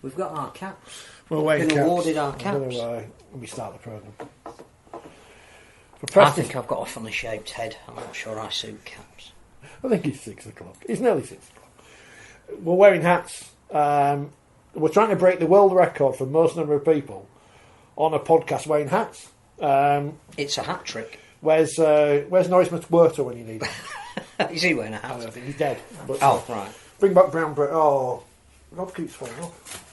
We've got our caps. We're wearing been caps. awarded our I'm caps. gonna, let me start the programme. I think I've got a funny shaped head. I'm not sure I suit caps. I think it's 6 o'clock. It's nearly 6 o'clock. We're wearing hats. We're trying to break the world record for most number of people on a podcast wearing hats. It's a hat trick. Where's Norris McWhirter when you need him? Is he wearing a I hat? don't think he's dead. But, Right. Bring back Brown Brit. Oh, Rob keeps falling off.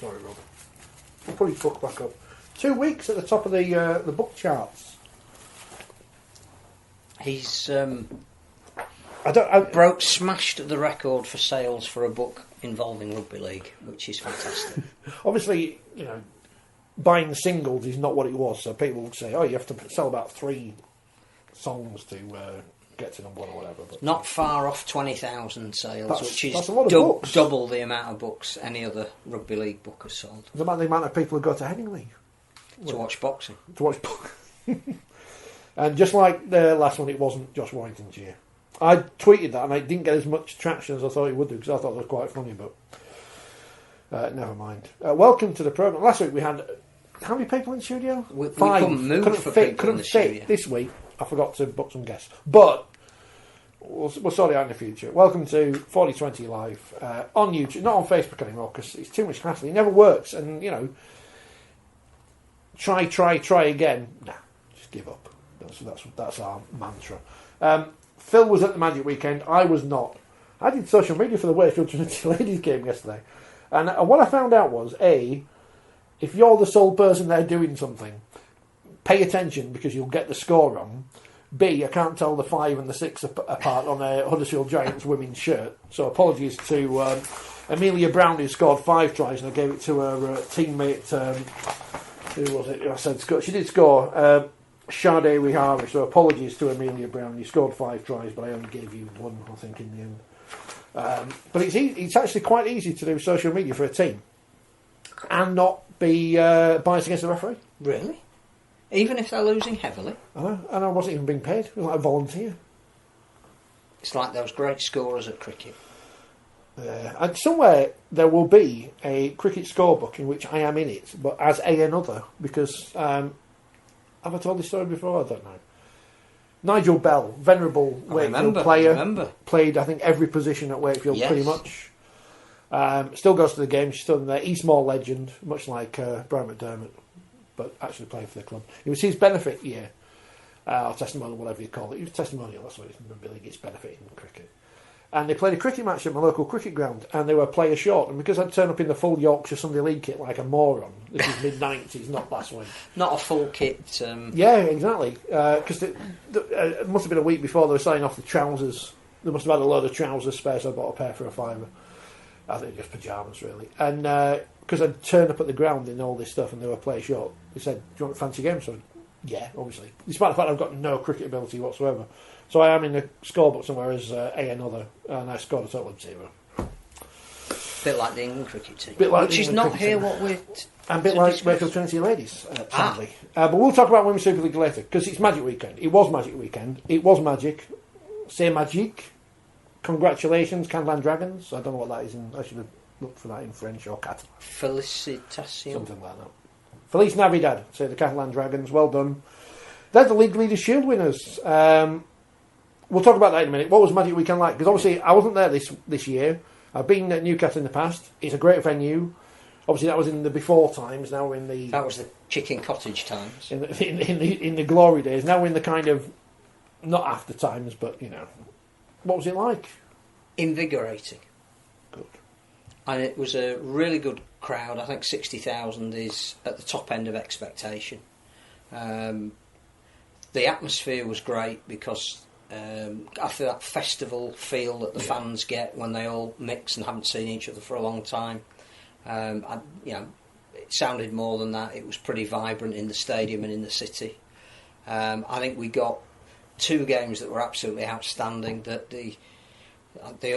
Sorry, Rob. I'll put his book back up. 2 weeks at the top of the book charts. He's Smashed smashed the record for sales for a book involving rugby league, which is fantastic. Obviously, you know, buying singles is not what it was. So people would say, "Oh, you have to sell about 3 songs to get to number 1 or whatever." But Not far off 20,000 sales, which is that's a lot of books. double the amount of books any other rugby league book has sold. the amount of people who go to Headingley To watch boxing. to watch book. And just like the last one, it wasn't Josh Warrington's year. I tweeted that and I didn't get as much traction as I thought it would do because I thought it was quite funny, but never mind. Welcome to the programme. Last week we had how many people in the studio? We 5. couldn't move for people in the studio. This week. I forgot to book some guests, but we'll sort it out in the future. Welcome to 4020 Live on YouTube, not on Facebook anymore because it's too much hassle. It never works, and you know, try again. Nah, just give up. That's our mantra. Phil was at the Magic Weekend. I was not. I did social media for the Wakefield Trinity Ladies game yesterday, and what I found out was if you're the sole person there doing something, pay attention because you'll get the score wrong. B, I can't tell the 5 and the 6 apart on a Huddersfield Giants women's shirt. So apologies to Amelia Brown who scored 5 tries and I gave it to her teammate. Who was it? I said she did score. Sade Wihara. So apologies to Amelia Brown. You scored 5 tries, but I only gave you 1, I think, in the end. But it's actually quite easy to do social media for a team and not be biased against the referee. Really? Even if they're losing heavily? I know, and I wasn't even being paid. It was like a volunteer. It's like those great scorers at cricket. And somewhere there will be a cricket scorebook in which I am in it, but as another, because have I told this story before? I don't know. Nigel Bell, venerable Wakefield player, played I think every position at Wakefield pretty much. Still goes to the game. She's still in there. Eastmore legend, much like Brian McDermott, but actually playing for the club. It was his benefit year, or testimonial, whatever you call it. It was testimonial. That's what it's rugby league. It's benefit in cricket. And they played a cricket match at my local cricket ground, and they were a player short. And because I'd turned up in the full Yorkshire Sunday League kit like a moron, this is mid-90s, not last week. Not a full kit. Yeah, exactly. Because it must have been a week before they were selling off the trousers. They must have had a load of trousers spare, so I bought a pair for a £5. I think just pyjamas, really. And because I'd turned up at the ground in all this stuff, and they were player short, they said, "Do you want a fancy game?" So, yeah, obviously. Despite the fact I've got no cricket ability whatsoever. So I am in the scorebook somewhere as another, and I scored a total of 0. Bit like the England cricket team. Which is not here what we're... And a bit like Wakefield Trinity Ladies, sadly. But we'll talk about Women's Super League later, because it's Magic Weekend. It was Magic Weekend. It was magic. Say magique. Congratulations, Catalan Dragons. I don't know what that is. I should have looked for that in French or Catalan. Felicitación. Something like that. Feliz Navidad, say the Catalan Dragons. Well done. They're the League Leaders Shield winners. We'll talk about that in a minute. What was Magic Weekend like? Because obviously I wasn't there this year. I've been at Newcastle in the past. It's a great venue. Obviously that was in the before times. Now we're in the... That was the chicken cottage times. In the glory days. Now we're in the kind of... Not after times, but, you know... What was it like? Invigorating. Good. And it was a really good crowd. I think 60,000 is at the top end of expectation. The atmosphere was great because after that festival feel that the fans get when they all mix and haven't seen each other for a long time, it sounded more than that. It was pretty vibrant in the stadium and in the city. I think we got 2 games that were absolutely outstanding. That the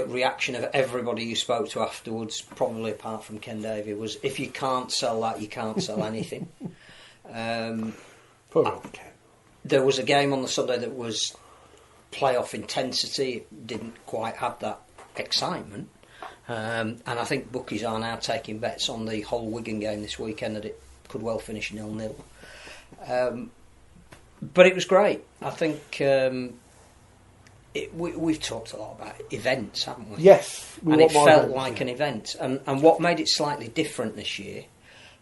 reaction of everybody you spoke to afterwards, probably apart from Ken Davey, was if you can't sell that, you can't sell anything. There was a game on the Sunday that was playoff intensity. It didn't quite have that excitement, And I think bookies are now taking bets on the whole Wigan game this weekend that it could well finish 0-0. But it was great. I think we've talked a lot about events, haven't we? Yes. And it felt like an event. And what made it slightly different this year,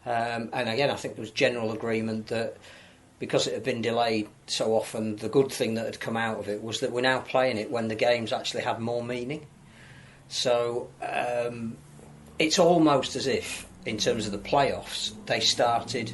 and again, I think there was general agreement that because it had been delayed so often, the good thing that had come out of it was that we're now playing it when the games actually had more meaning. So it's almost as if, in terms of the playoffs, they started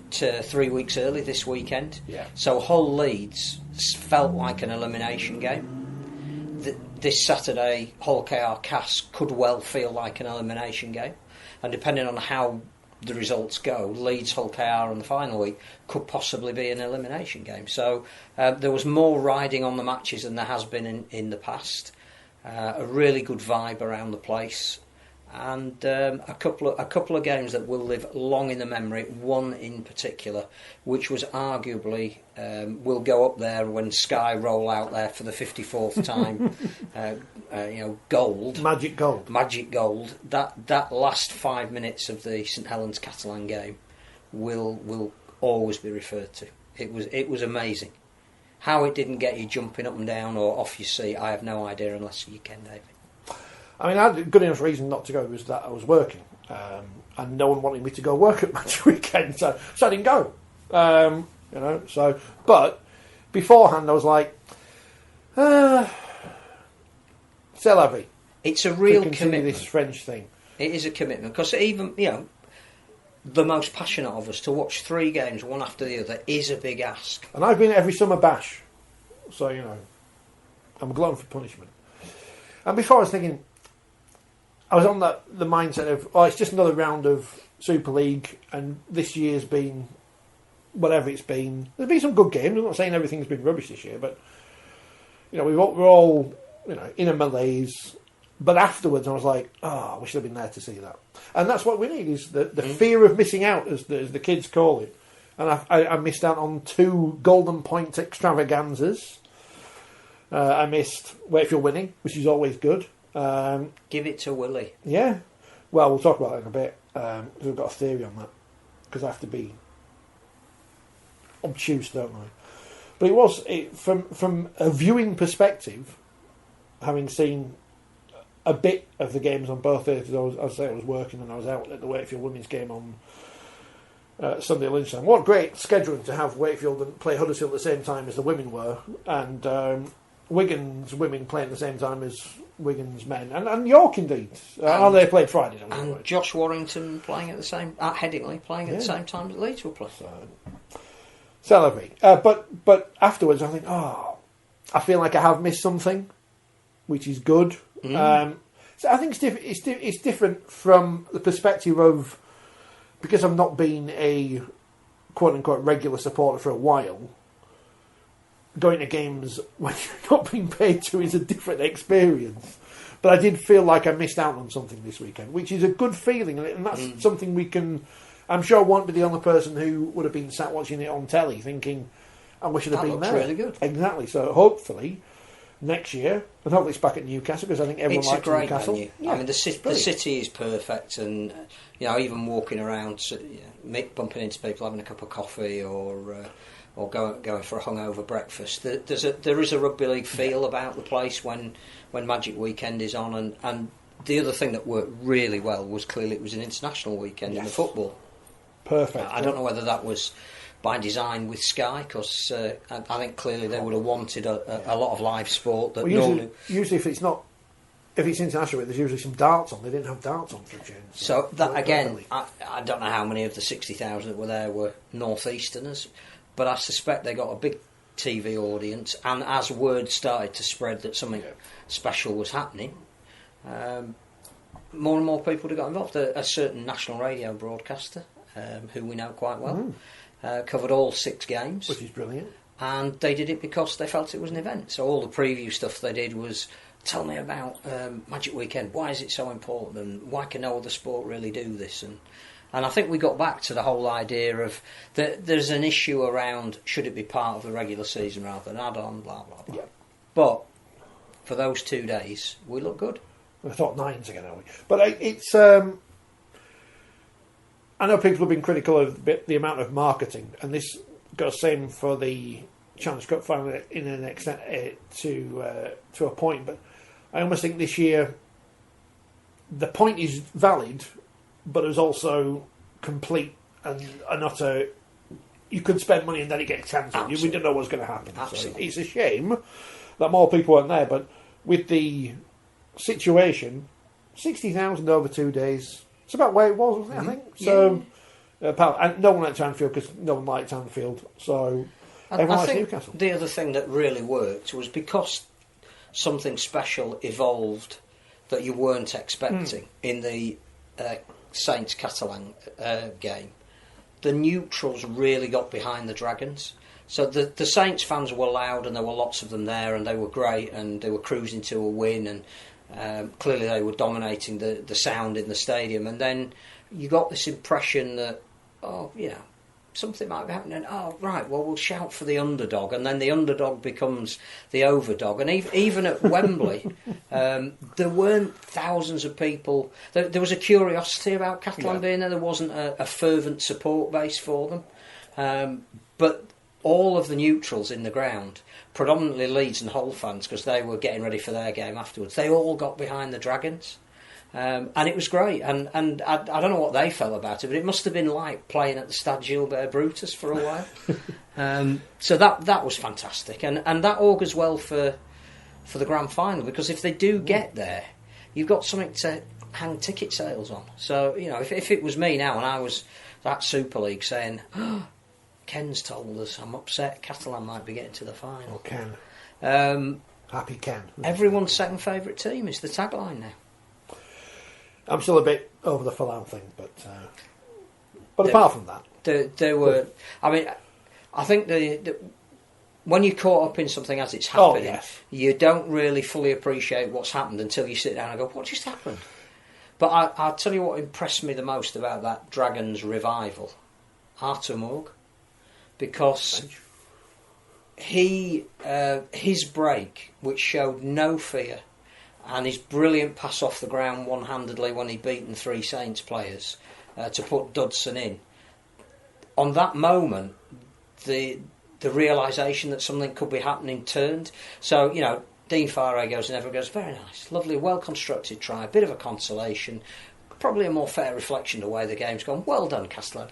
to 3 weeks early this weekend. Yeah. So Hull Leeds felt like an elimination game. This Saturday, Hull KR Cass could well feel like an elimination game. And depending on how the results go, Leeds Hull KR in the final week could possibly be an elimination game. So there was more riding on the matches than there has been in the past. A really good vibe around the place, and a couple of games that will live long in the memory. One in particular, which was arguably will go up there when Sky roll out there for the 54th time. Gold, magic gold. That last 5 minutes of the St Helens Catalan game will always be referred to. It was amazing. How it didn't get you jumping up and down or off your seat, I have no idea unless you can, David. I mean, I had a good enough reason not to go was that I was working, and no one wanted me to go work at match weekend, so I didn't go. But beforehand I was like, c'est la vie. It's a real commitment. This French thing. It is a commitment, because even the most passionate of us, to watch 3 games one after the other is a big ask. And I've been at every summer bash, so I'm glutton for punishment. And before I was thinking, I was on the mindset of, it's just another round of Super League, and this year's been whatever it's been. There's been some good games. I'm not saying everything's been rubbish this year, but we're all in a malaise. But afterwards, I was like, I wish I'd been there to see that. And that's what we need, is the fear of missing out, as the kids call it. And I missed out on 2 Golden Point extravaganzas. I missed Wakefield winning, which is always good. Give it to Willie. Yeah. Well, we'll talk about that in a bit. We've got a theory on that. Because I have to be obtuse, don't I? But it was, from a viewing perspective, having seen a bit of the games on both days, because I was working and I was out at the Wakefield women's game on Sunday lunchtime. What great scheduling to have Wakefield and play Huddersfield at the same time as the women were, and Wigan's women playing at the same time as Wigan's men, and York indeed. They played Friday. And Josh Warrington playing at the same, at Headingley playing at the same time as Leeds were playing. Celebrate. But afterwards I think, I feel like I have missed something, which is good. So I think it's different from the perspective of, because I've not been a quote unquote regular supporter for a while. Going to games when you're not being paid to is a different experience. But I did feel like I missed out on something this weekend, which is a good feeling, and that's something we can. I'm sure I won't be the only person who would have been sat watching it on telly thinking, I wish I'd have been there. That looks really good. Exactly. So hopefully next year, and hopefully it's back at Newcastle, because I think everyone likes Newcastle. Venue. Yeah, I mean, the city is perfect, and even walking around, bumping into people having a cup of coffee or going for a hungover breakfast. There is a rugby league feel about the place when Magic Weekend is on, and the other thing that worked really well was clearly it was an international weekend in the football. Perfect. I don't know whether that was by design with Sky, because I think clearly they would have wanted a lot of live sport. That usually if it's international, there's usually some darts on. They didn't have darts on for a change. So that again, I don't know how many of the 60,000 that were there were northeasterners, but I suspect they got a big TV audience. And as word started to spread that something special was happening, more and more people got involved. A certain national radio broadcaster, who we know quite well. Covered all 6 games, which is brilliant, and they did it because they felt it was an event. So all the preview stuff they did was, tell me about Magic Weekend, why is it so important, and why can no other sport really do this, and I think we got back to the whole idea of that there's an issue around, should it be part of the regular season rather than add-on, blah blah blah. But for those 2 days we look good. I thought 9's again, are we? But it's. I know people have been critical of the amount of marketing, and this goes same for the Challenge Cup final in an extent to a point. But I almost think this year the point is valid, but it was also complete and utter. You could spend money and then it gets cancelled. We didn't know what was going to happen. So it's a shame that more people weren't there, but with the situation, 60,000 over 2 days. It's about where it was, wasn't it, I think? So, and no one liked Anfield because no one liked Anfield. So, everyone liked Newcastle. The other thing that really worked was because something special evolved that you weren't expecting in the Saints Catalan game. The neutrals really got behind the Dragons. So the Saints fans were loud, and there were lots of them there, and they were great, and they were cruising to a win, and clearly they were dominating the sound in the stadium. And then you got this impression that, something might be happening. Oh, right, well, we'll shout for the underdog, and then the underdog becomes the overdog. And even at Wembley, there weren't thousands of people. There was a curiosity about Catalan being there. There wasn't a fervent support base for them. But all of the neutrals in the ground, predominantly Leeds and Hull fans, because they were getting ready for their game afterwards, they all got behind the Dragons. And it was great, and I don't know what they felt about it, but it must have been like playing at the Stade Gilbert Brutus for a while. So that was fantastic, and that augurs well for the grand final, because if they do get there, you've got something to hang ticket sales on. So if it was me now and I was that Super League saying, Ken's told us, I'm upset Catalan might be getting to the final. Or Ken. Happy Ken. Everyone's second favourite team is the tagline now. I'm still a bit over the Falau thing, but apart from that, there were. I mean, I think when you're caught up in something as it's happening, you don't really fully appreciate what's happened until you sit down and go, "What just happened?" But I'll tell you what impressed me the most about that Dragons revival, Artur Morg, because his break, which showed no fear, and his brilliant pass off the ground one-handedly when he'd beaten 3 Saints players to put Dudson in. On that moment, the realisation that something could be happening turned. So, Dean Farre goes and everyone goes, very nice, lovely, well-constructed try, a bit of a consolation, probably a more fair reflection of the way the game's gone. Well done, Catalan.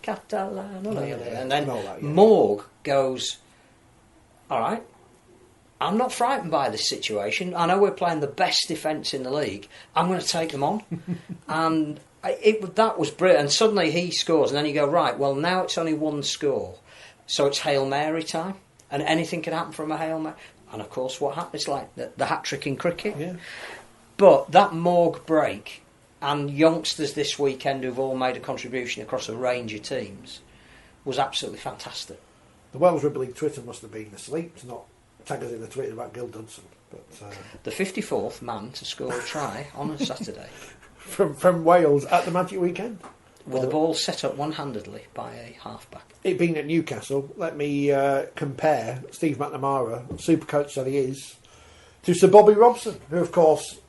And then Morg goes, all right, I'm not frightened by this situation. I know we're playing the best defence in the league. I'm going to take them on. And that was brilliant. And suddenly he scores, and then you go, right, well, now it's only 1 score. So it's Hail Mary time, and anything can happen from a Hail Mary. And, of course, what happens? It's like the hat-trick in cricket. Yeah. But that Morg break, and youngsters this weekend who've all made a contribution across a range of teams, was absolutely fantastic. The Welsh Rugby League Twitter must have been asleep to not tag us in the Twitter about Gil Dudson. But the 54th man to score a try on a Saturday. from Wales at the Magic Weekend. With the ball set up one-handedly by a halfback. It being at Newcastle, let me compare Steve McNamara, super coach that he is, to Sir Bobby Robson, who of course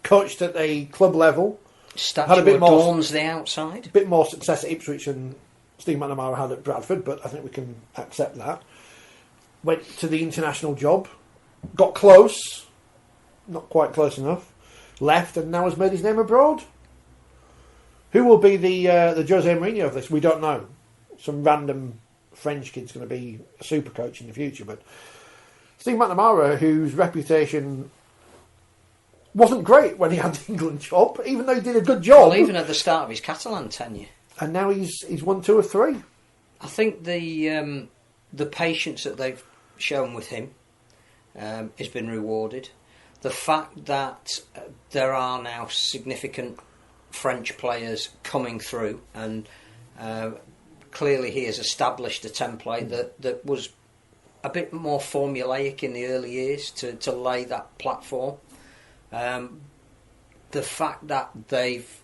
coached at the club level. Statue had a bit adorns the outside. A bit more success at Ipswich than Steve McNamara had at Bradford, but I think we can accept that. Went to the international job, got close, not quite close enough, left, and now has made his name abroad. Who will be the Jose Mourinho of this? We don't know. Some random French kid's going to be a super coach in the future, but Steve McNamara, whose reputation wasn't great when he had the England job, even though he did a good job. Well, even at the start of his Catalan tenure. And now he's won 2 or 3. I think the patience that they've shown with him has been rewarded. The fact that there are now significant French players coming through, and clearly he has established a template that was a bit more formulaic in the early years to lay that platform. The fact that they've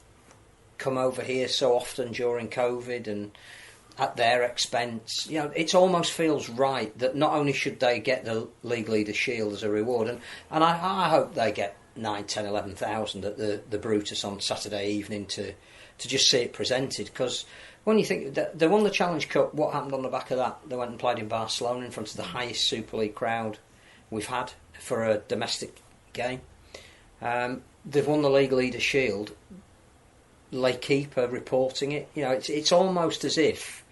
come over here so often during COVID and at their expense, it almost feels right that not only should they get the League Leaders Shield as a reward, and I hope they get 9, 10, 11,000 at the Brutus on Saturday evening to just see it presented. Because when you think that they won the Challenge Cup, what happened on the back of that? They went and played in Barcelona in front of the highest Super League crowd we've had for a domestic game. They've won the League Leader Shield. Keeper reporting it. It's almost as if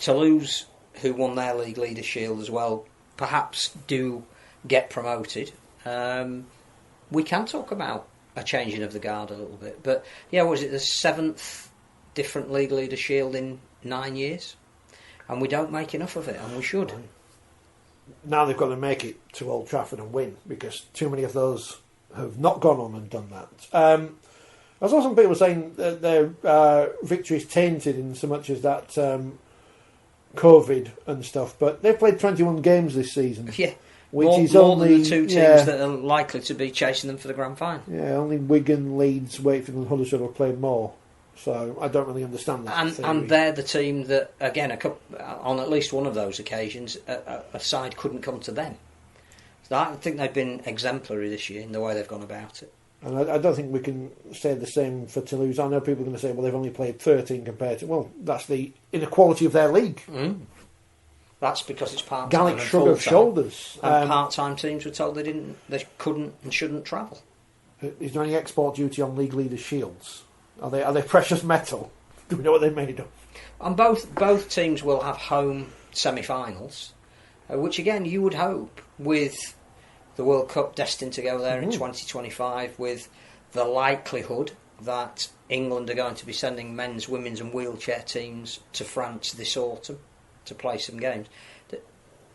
Toulouse, who won their League Leader Shield as well, perhaps do get promoted. We can talk about a changing of the guard a little bit. But, was it the 7th different League Leader Shield in 9 years? And we don't make enough of it, and we should. Right. Now they've got to make it to Old Trafford and win, because too many of those have not gone on and done that. I saw some people saying that their victory is tainted in so much as that COVID and stuff, but they've played 21 games this season. Yeah. Which is more only than the two teams that are likely to be chasing them for the grand final. Yeah, only Wigan, Leeds, Wakefield and Huddersfield have played more. So I don't really understand that. And they're the team that, again, on at least one of those occasions, a side couldn't come to them. So I think they've been exemplary this year in the way they've gone about it. And I don't think we can say the same for Toulouse. I know people are going to say, well, they've only played 13 compared to... Well, that's the inequality of their league. Mm. That's because it's part-time. Gallic shrug of shoulders. And part-time teams were told they couldn't and shouldn't travel. Is there any export duty on League Leader Shields? Are they precious metal? Do we know what they're made of? And both teams will have home semi-finals, which again you would hope with the World Cup destined to go there in 2025, with the likelihood that England are going to be sending men's, women's and wheelchair teams to France this autumn to play some games, that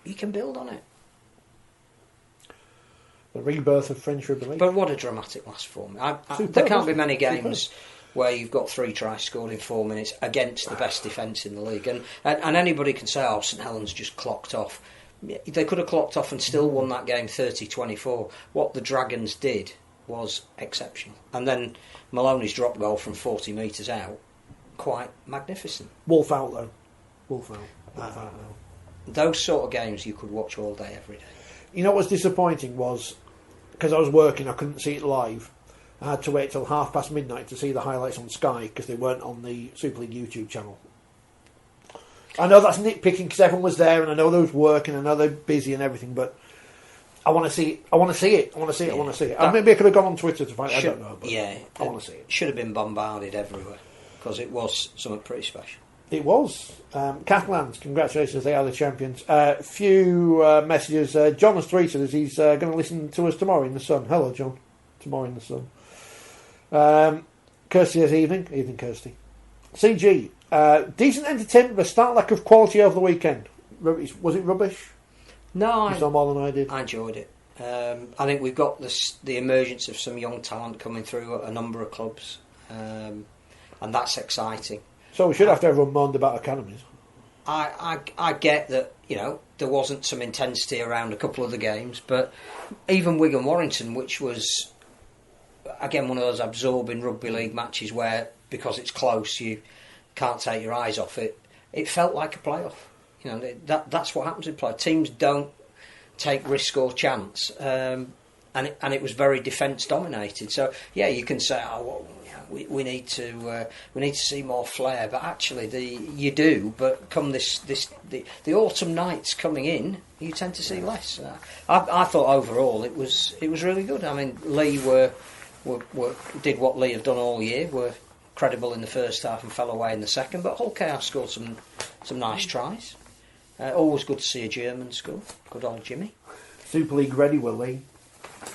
you can build on it. The rebirth of French Rugby League. But what a dramatic last 4 minutes. There can't be many games where you've got 3 tries scored in 4 minutes against the best defence in the league. And anybody can say, St Helens just clocked off. They could have clocked off and still won that game 30-24. What the Dragons did was exceptional. And then Maloney's drop goal from 40 metres out, quite magnificent. Wolf out, though. Wolf out. Those sort of games you could watch all day, every day. You know what was disappointing was, because I was working, I couldn't see it live. I had to wait till midnight to see the highlights on Sky, because they weren't on the Super League YouTube channel. I know that's nitpicking because everyone was there, and I know there was work, and I know they're busy and everything, but I want to see it. I want to see it. Maybe I could have gone on Twitter to find it. I don't know. But I want to see it. Should have been bombarded everywhere, because it was something pretty special. It was. Catalans, congratulations, they are the champions. Few messages. John has tweeted us, he's going to listen to us tomorrow in the sun. Hello, John. Tomorrow in the sun. Kirsty says evening Kirsty. CG, decent entertainment but start lack of quality over the weekend. Was it rubbish? No, you saw more than I did. I enjoyed it. I think we've got the emergence of some young talent coming through at a number of clubs, and that's exciting. So we should have to everyone moaned about academies. I get that, there wasn't some intensity around a couple of the games, but even Wigan Warrington, which was again one of those absorbing rugby league matches where, because it's close, you can't take your eyes off it. It felt like a playoff. That's what happens in play. Teams don't take risk or chance, and it was very defence dominated. So you can say, we need to see more flair, but actually you do. But come the autumn nights coming in, you tend to see less. I thought overall it was really good. I mean, Lee did what Lee have done all year. Were credible in the first half and fell away in the second. But Hull KR scored some nice tries. Always good to see a German score. Good old Jimmy. Super League ready, were Lee?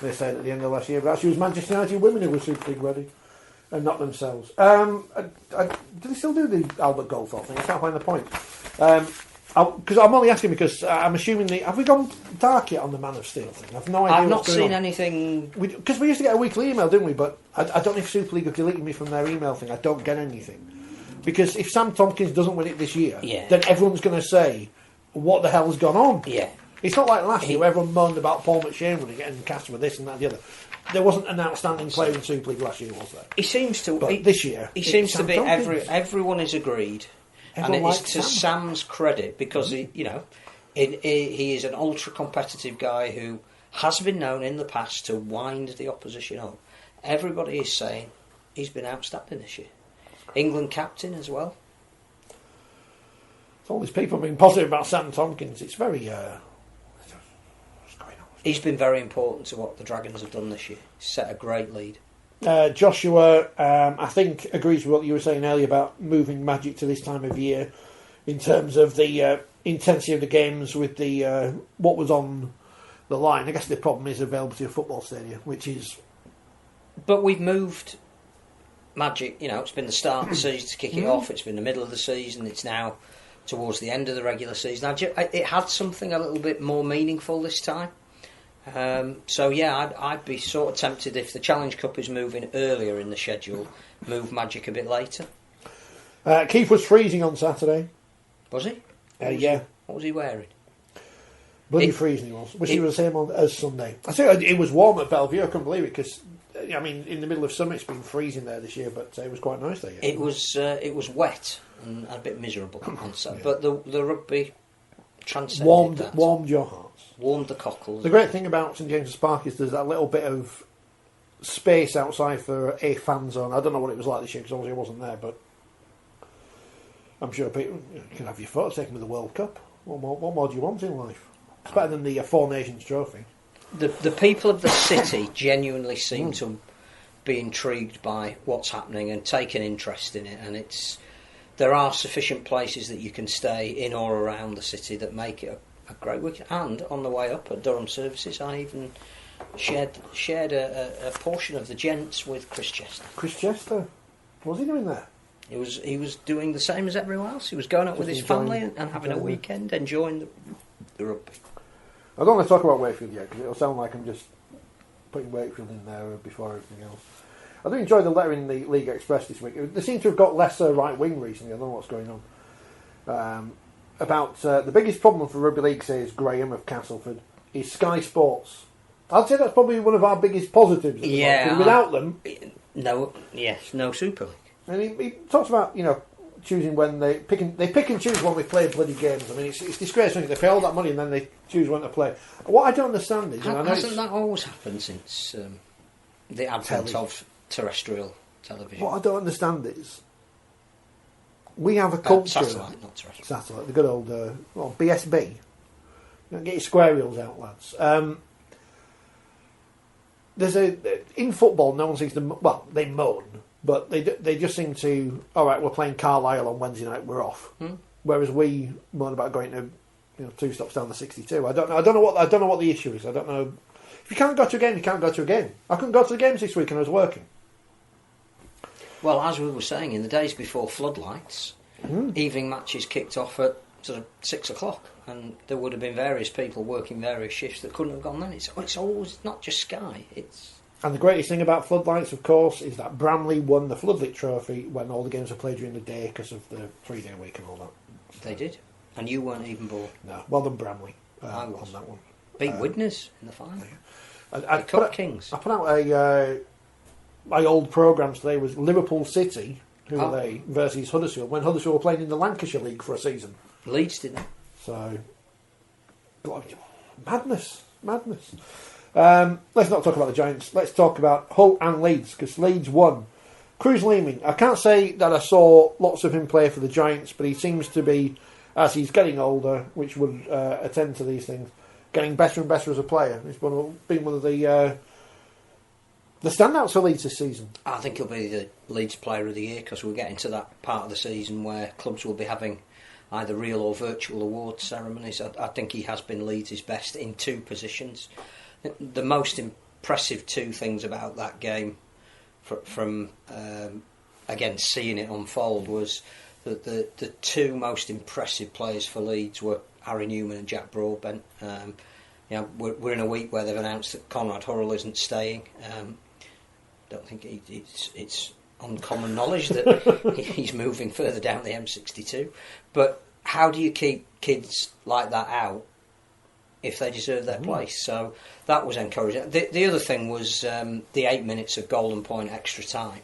They said at the end of last year, but actually it was Manchester United women who were Super League ready. And not themselves. Do they still do the Albert Goldthorpe thing? I can't find the point. Because I'm only asking because I'm assuming have we gone dark yet on the Man of Steel thing? I've no idea. I've not seen anything. Because we used to get a weekly email, didn't we? But I don't know if Super League have deleted me from their email thing. I don't get anything. Because if Sam Tompkins doesn't win it this year, then everyone's going to say, what the hell's gone on? Yeah. It's not like last year where everyone moaned about Paul McShane winning it and cast with this and that and the other. There wasn't an outstanding player in Super League last year, was there? He seems to. But this year, he seems to be. Everyone is agreed, and it is to Sam's credit because he is an ultra competitive guy who has been known in the past to wind the opposition up. Everybody is saying he's been outstanding this year. England captain as well. All these people being positive about Sam Tompkins. It's very... what's going on? He's been very important to what the Dragons have done this year. He's set a great lead. Joshua, I think, agrees with what you were saying earlier about moving Magic to this time of year in terms of the intensity of the games with the what was on the line. I guess the problem is availability of football stadium, which is... But we've moved Magic, it's been the start of the season to kick it off, it's been the middle of the season, it's now towards the end of the regular season. It had something a little bit more meaningful this time. I'd be sort of tempted if the Challenge Cup is moving earlier in the schedule, move Magic a bit later. Keith was freezing on Saturday. Was he? Yeah. What was he wearing? Bloody freezing he was. Wish he was the same as Sunday. I think it was warm at Bellevue. I couldn't believe it because, in the middle of summer it's been freezing there this year, but it was quite nice there. It was wet and a bit miserable on Saturday, but the rugby transcended that. Warmed your hearts. Warmed the cockles. The great thing about St James's Park is there's that little bit of space outside for a fan zone. I don't know what it was like this year because obviously I wasn't there, but I'm sure people can have your photos taken with the World Cup. What more do you want in life? It's better than the Four Nations trophy. The people of the city genuinely seem to be intrigued by what's happening and take an interest in it, and there are sufficient places that you can stay in or around the city that make it a great weekend. And on the way up at Durham Services, I even shared a portion of the gents with Chris Chester. Chris Chester? What was he doing there? He was doing the same as everyone else. He was going out with his family and having a weekend, enjoying the rugby. I don't want to talk about Wakefield yet because it'll sound like I'm just putting Wakefield in there before everything else. I do enjoy the letter in the League Express this week. They seem to have got lesser right wing recently. I don't know what's going on. About the biggest problem for rugby league, says Graham of Castleford, is Sky Sports. I'd say that's probably one of our biggest positives. Without them, no Super League. And he talks about choosing when they pick and choose when they play bloody games. I mean, it's disgraceful. They pay all that money and then they choose when to play. What I don't understand is... Hasn't that always happened since the advent of terrestrial television? What I don't understand is we have a culture... Satellite, not terrestrial. Satellite, the good old BSB. Get your square reels out, lads. In football, no one seems to... Well, they moan. But they just seem to, all right, we're playing Carlisle on Wednesday night, we're off. Whereas we moan about going to 2 stops down the 62. I don't know what the issue is. I don't know. If you can't go to a game, you can't go to a game. I couldn't go to the games this week and I was working. Well, as we were saying, in the days before floodlights, evening matches kicked off at sort of 6 o'clock, and there would have been various people working various shifts that couldn't have gone then. It's always not just Sky. And the greatest thing about floodlights, of course, is that Bramley won the Floodlit Trophy when all the games were played during the day because of the 3-day week and all that. They did. And you weren't even born. No. Well done, Bramley, I was. on that one. Beat Widnes in the final. I Cup Kings. I put out my old programmes today was Liverpool City, who were they, versus Huddersfield, when Huddersfield were playing in the Lancashire League for a season. Leeds didn't. So, madness. Let's not talk about the Giants. Let's talk about Hull and Leeds, because Leeds won. Cruz Leeming, I can't say that I saw lots of him play for the Giants, but he seems to be, as he's getting older, which would attend to these things, getting better and better as a player. He's been one of the standouts for Leeds this season. I think he'll be the Leeds Player of the Year, because we're getting to that part of the season where clubs will be having either real or virtual award ceremonies. I think he has been Leeds' best in 2 positions. The most impressive 2 things about that game, from again seeing it unfold, was that the 2 most impressive players for Leeds were Harry Newman and Jack Broadbent. We're in a week where they've announced that Conrad Hurrell isn't staying. Don't think it's uncommon knowledge that he's moving further down the M62. But how do you keep kids like that out if they deserve their place? So that was encouraging. The other thing was the 8 minutes of golden point extra time.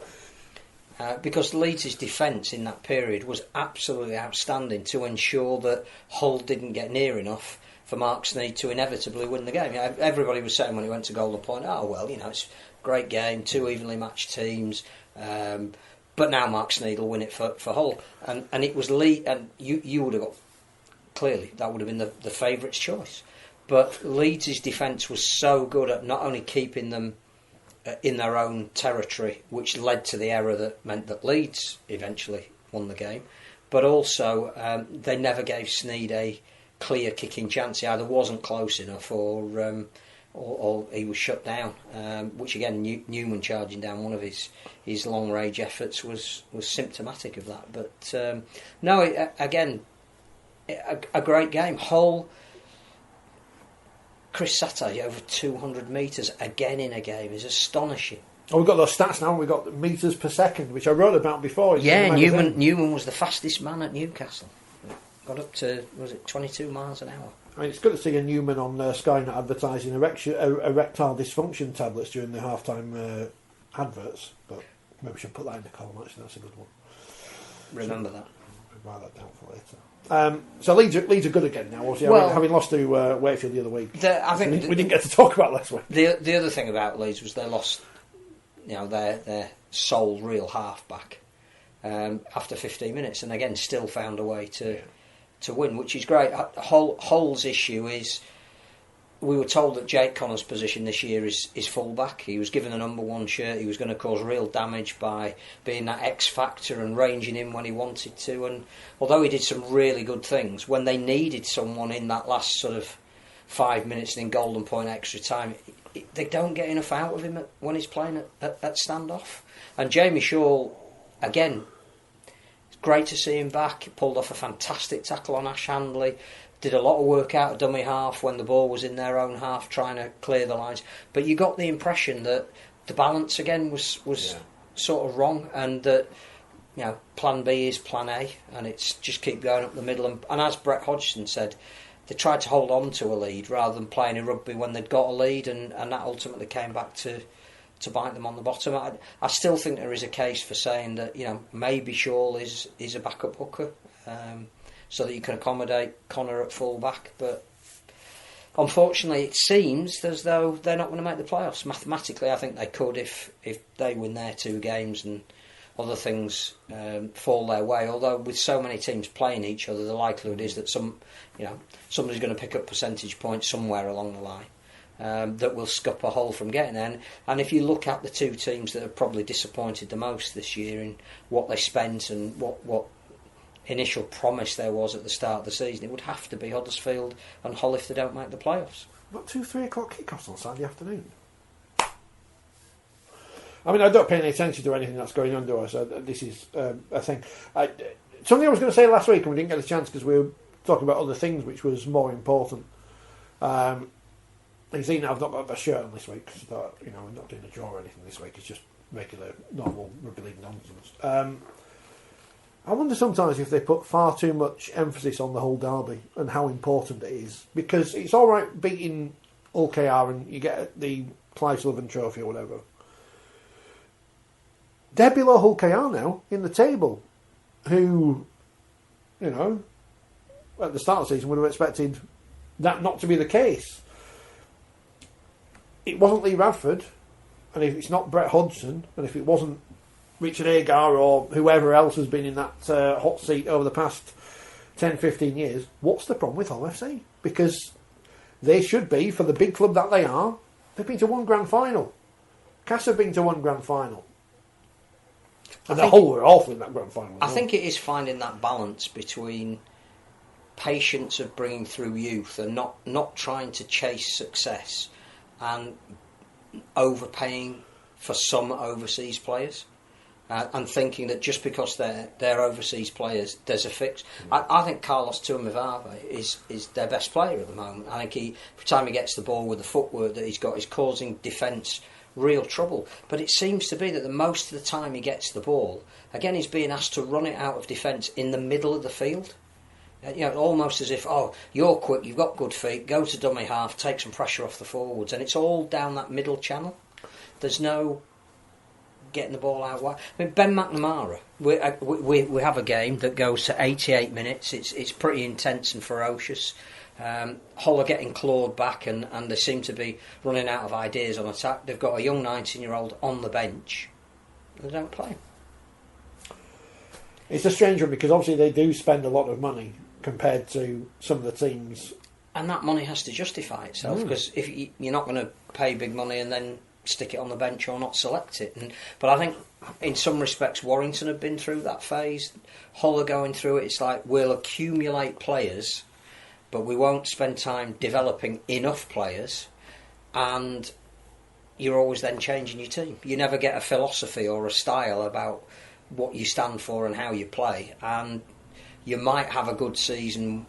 Because Leeds' defence in that period was absolutely outstanding to ensure that Hull didn't get near enough for Mark Sneyd to inevitably win the game. Everybody was saying when he went to Golden Point, oh well, it's a great game, two evenly matched teams, but now Mark Sneyd will win it for Hull, and it was Leeds, and you would have got, clearly that would have been the favourites' choice, but Leeds' defence was so good at not only keeping them in their own territory, which led to the error that meant that Leeds eventually won the game, but also they never gave Sneyd a clear kicking chance. He either wasn't close enough or he was shut down, which again Newman charging down one of his long range efforts was symptomatic of that. But again, a great game. Hull, Chris Satay over 200 metres again in a game is astonishing. Oh, we've got those stats now. We've got metres per second, which I wrote about before. Yeah, Newman was the fastest man at Newcastle. Got up to, was it 22 miles an hour? I mean, it's good to see a Newman on Sky not advertising erectile dysfunction tablets during the half-time adverts, but maybe we should put that in the column, actually. That's a good one. Remember that. I'll write that down for later. So Leeds are good again now, obviously, having lost to Wakefield the other week. I think we didn't get to talk about last week. The other thing about Leeds was they lost, their sole real half-back after 15 minutes, and again still found a way to win, which is great. Hull's issue is, we were told that Jake Connor's position this year is full-back. He was given the number one shirt. He was going to cause real damage by being that X factor and ranging in when he wanted to. And although he did some really good things, when they needed someone in that last sort of 5 minutes and in Golden Point extra time, they don't get enough out of him when he's playing at standoff. And Jamie Shaw, again, great to see him back. He pulled off a fantastic tackle on Ash Handley. Did a lot of work out of dummy half when the ball was in their own half, trying to clear the lines. But you got the impression that the balance again was sort of wrong, and that plan B is plan A, and it's just keep going up the middle. And as Brett Hodgson said, they tried to hold on to a lead rather than playing a rugby when they'd got a lead, and that ultimately came back to bite them on the bottom. I still think there is a case for saying that maybe Shaw is a backup hooker, so that you can accommodate Connor at full back. But unfortunately, it seems as though they're not going to make the playoffs. Mathematically, I think they could if they win their two games and other things fall their way. Although with so many teams playing each other, the likelihood is that somebody's going to pick up percentage points somewhere along the line. That will scup a hole from getting there. And if you look at the two teams that have probably disappointed the most this year in what they spent and what initial promise there was at the start of the season, it would have to be Huddersfield and Hull if they don't make the playoffs. What, 2-3 o'clock kickoffs on Saturday afternoon? I mean, I don't pay any attention to anything that's going on, do I? So this is a thing. Something I was going to say last week and we didn't get a chance because we were talking about other things which was more important. You see, I've not got a shirt on this week because I thought, I'm not doing a draw or anything this week. It's just regular, normal rugby league nonsense. I wonder sometimes if they put far too much emphasis on the whole derby and how important it is. Because it's all right beating Hull KR and you get the Clive Sullivan Trophy or whatever. They're below Hull KR now in the table, who, at the start of the season would have expected that not to be the case. It wasn't Lee Radford, and if it's not Brett Hodgson, and if it wasn't Richard Agar or whoever else has been in that hot seat over the past 10, 15 years, what's the problem with Hull FC? Because they should be, for the big club that they are, they've been to one grand final. Cass have been to one grand final. And the Hull were awful in that grand final. I think it is finding that balance between patience of bringing through youth and not trying to chase success and overpaying for some overseas players. And thinking that just because they're overseas players, there's a fix. I think Carlos Tuamavave is their best player at the moment. I think every time he gets the ball with the footwork that he's got, he's causing defence real trouble. But it seems to be that the most of the time he gets the ball, again, he's being asked to run it out of defence in the middle of the field. Almost as if, you're quick, you've got good feet, go to dummy half, take some pressure off the forwards. And it's all down that middle channel. There's no getting the ball out wide. I mean, Ben McNamara, we have a game that goes to 88 minutes. It's pretty intense and ferocious. Hull are getting clawed back, and they seem to be running out of ideas on attack. They've got a young 19-year-old on the bench. They don't play. It's a strange one because obviously they do spend a lot of money compared to some of the teams. And that money has to justify itself, because if you're not going to pay big money and then stick it on the bench or not select it. But I think in some respects Warrington have been through that phase. Hull are going through it. It's like we'll accumulate players, but we won't spend time developing enough players, and you're always then changing your team. You never get a philosophy or a style about what you stand for and how you play, and you might have a good season.